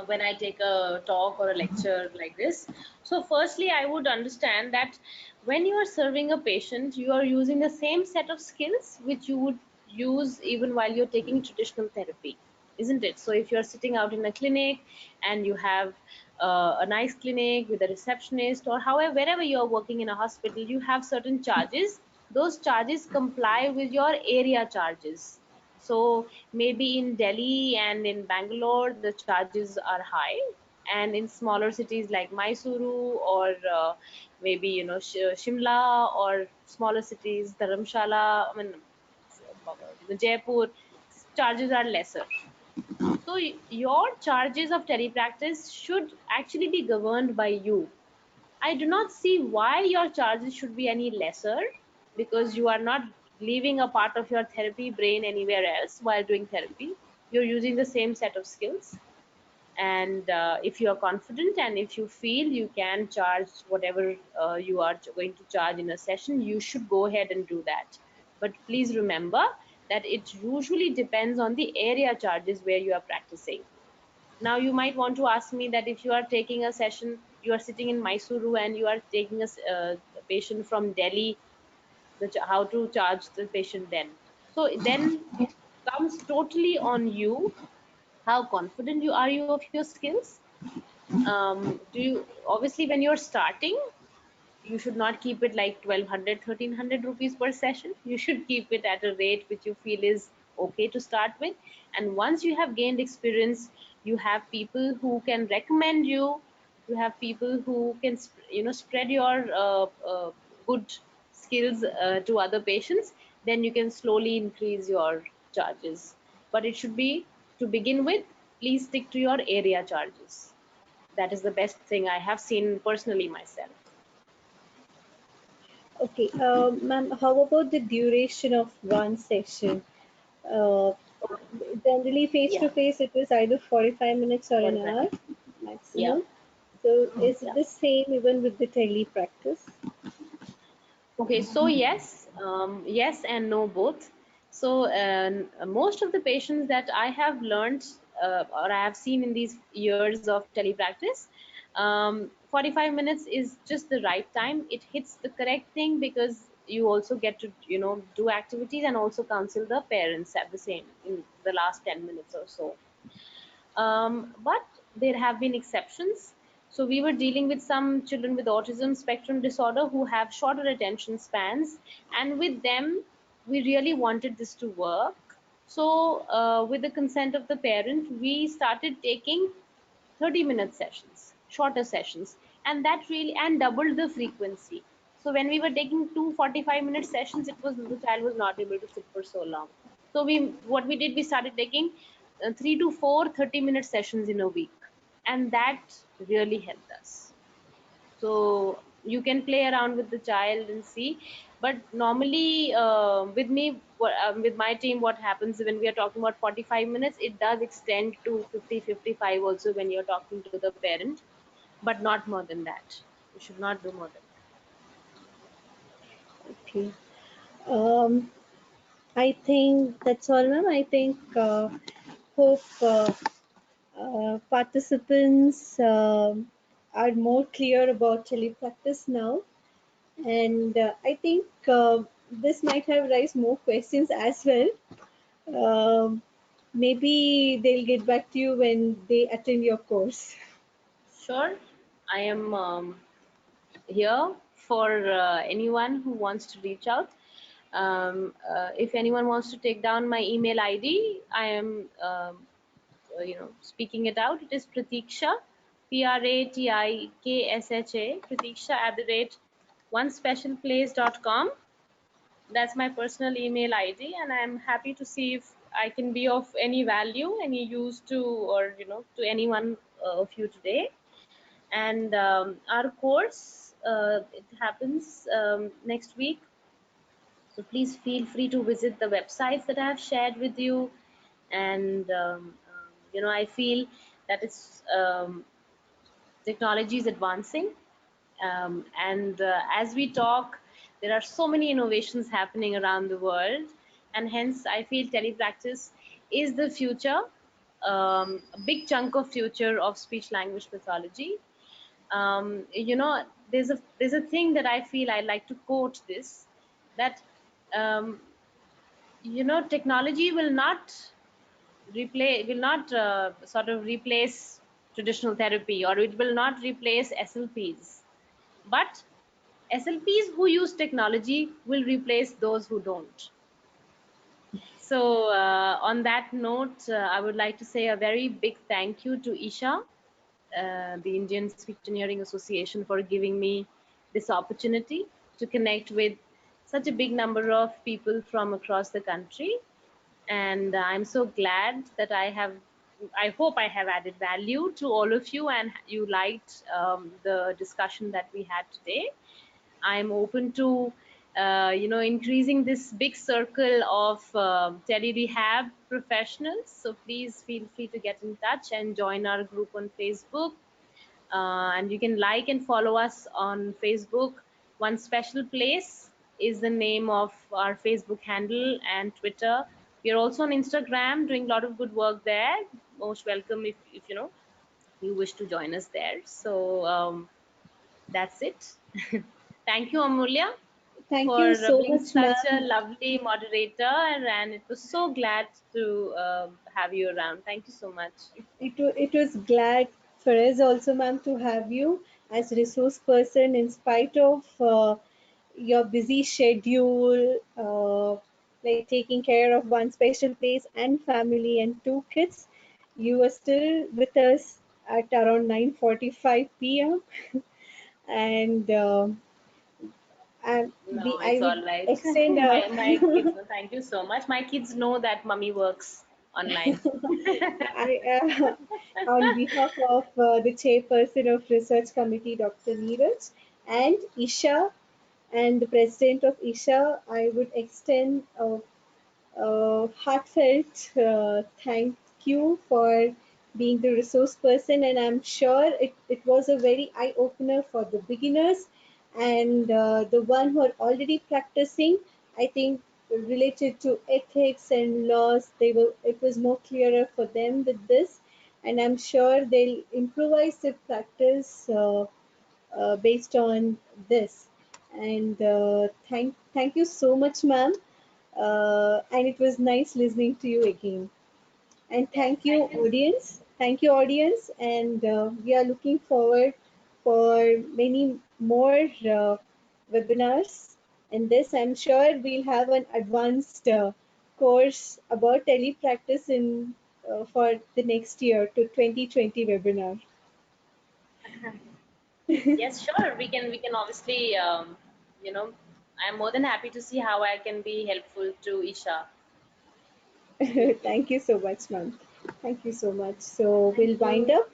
when I take a talk or a lecture like this. So firstly, I would understand that when you are serving a patient, you are using the same set of skills which you would use even while you're taking traditional therapy, isn't it? So if you're sitting out in a clinic and you have a nice clinic with a receptionist, or however, wherever you're working in a hospital, you have certain charges. Those charges comply with your area charges. So maybe in Delhi and in Bangalore, the charges are high, and in smaller cities like Mysuru or maybe Shimla, or smaller cities, Dharamshala, I mean Jaipur, charges are lesser. So your charges of telepractice should actually be governed by you. I do not see why your charges should be any lesser, because you are not leaving a part of your therapy brain anywhere else while doing therapy. You're using the same set of skills. And if you are confident and if you feel you can charge whatever you are going to charge in a session, you should go ahead and do that. But please remember that it usually depends on the area charges where you are practicing. Now you might want to ask me that if you are taking a session, you are sitting in Mysuru and you are taking a patient from Delhi, how to charge the patient then. So then it comes totally on you, how confident you of your skills. Do you, obviously when you're starting, you should not keep it like 1200 1300 rupees per session. You should keep it at a rate which you feel is okay to start with. And once you have gained experience, you have people who can recommend you, you have people who can spread your good skills to other patients, then you can slowly increase your charges. But it should be, to begin with, please stick to your area charges. That is the best thing I have seen personally myself. Okay, ma'am, how about the duration of one session? Uh, Generally, face Yeah, to face, it is either 45 minutes or an 45. hour Yeah, maximum. So, is it yeah. the same even with the telepractice? Okay, so yes, yes and no both. So most of the patients that I have learned or I have seen in these years of telepractice, 45 minutes is just the right time. It hits the correct thing, because you also get to do activities and also counsel the parents at the same in the last 10 minutes or so. But there have been exceptions. So we were dealing with some children with autism spectrum disorder who have shorter attention spans, and with them, we really wanted this to work. So with the consent of the parent, we started taking 30-minute sessions, shorter sessions, and that really and doubled the frequency. So when we were taking 2 45-minute sessions, it was the child was not able to sit for so long. So what we did, we started taking 3 to 4 30-minute sessions in a week, and that really helped us. So you can play around with the child and see, but normally with me, with my team, what happens when we are talking about 45 minutes, it does extend to 50 55 also when you're talking to the parent, but not more than that. You should not do more than Okay. Um, I think that's all, ma'am. I think hope participants are more clear about telepractice now, and I think this might have raised more questions as well. Um, Maybe they'll get back to you when they attend your course. that. Sure, I am here for anyone who wants to reach out. If anyone wants to take down my email ID, I am speaking it out. It is Pratiksha, Pratiksa, Pratiksha @onespecialplace.com. That's my personal email ID, and I'm happy to see if I can be of any value, any use to, or to anyone of you today. And our course, it happens next week. So please feel free to visit the websites that I have shared with you. And I feel that it's technology is advancing, and as we talk, there are so many innovations happening around the world, and hence I feel telepractice is the future, a big chunk of future of speech language pathology. There's a thing that I feel I like to quote this, that um, technology will not sort of replace traditional therapy, or it will not replace SLPs, but SLPs who use technology will replace those who don't. So on that note, I would like to say a very big thank you to ISHA, the Indian Speech Engineering Association, for giving me this opportunity to connect with such a big number of people from across the country. And I'm so glad that I hope I have added value to all of you, and you liked the discussion that we had today. I'm open to increasing this big circle of tele-rehab professionals. So please feel free to get in touch and join our group on Facebook. And you can like and follow us on Facebook. One Special Place is the name of our Facebook handle, and Twitter. We are also on Instagram doing a lot of good work there. Most welcome if you wish to join us there. So that's it. Thank you, Amulya, Thank for you so being much, such a ma'am. lovely moderator, and it was so glad to have you around. Thank you so much. It was glad for us also, ma'am, to have you as resource person in spite of your busy schedule, like taking care of one special place and family and two kids. You were still with us at around 9:45 p.m. and No, I it's would all right. extend My kids, thank you so much. My kids know that mommy works online. on behalf of the chairperson of research committee, Dr. Neeraj, and Isha, and the president of Isha, I would extend heartfelt thank you for being the resource person, and I'm sure it was a very eye opener for the beginners and the one who are already practicing. I think related to ethics and laws, it was more clearer for them with this, and I'm sure they'll improvise their practice based on this. And thank you so much, ma'am. And it was nice listening to you again. And Yes, thank you, thank you. audience. Thank you, audience. And we are looking forward for many more webinars. In this, I'm sure we'll have an advanced course about telepractice in for the next year to 2020 webinar. Yes, sure. We can obviously, you know, I'm more than happy to see how I can be helpful to ISHA. Absolutely. Thank you so much, ma'am. Thank you so much. So Thank we'll wind you.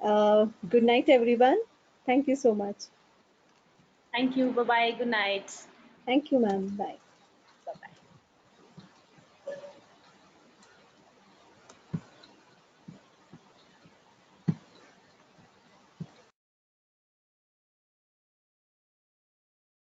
up. Good night, everyone. Thank you so much. Thank you. Bye bye. Good night. Thank you, ma'am. Bye.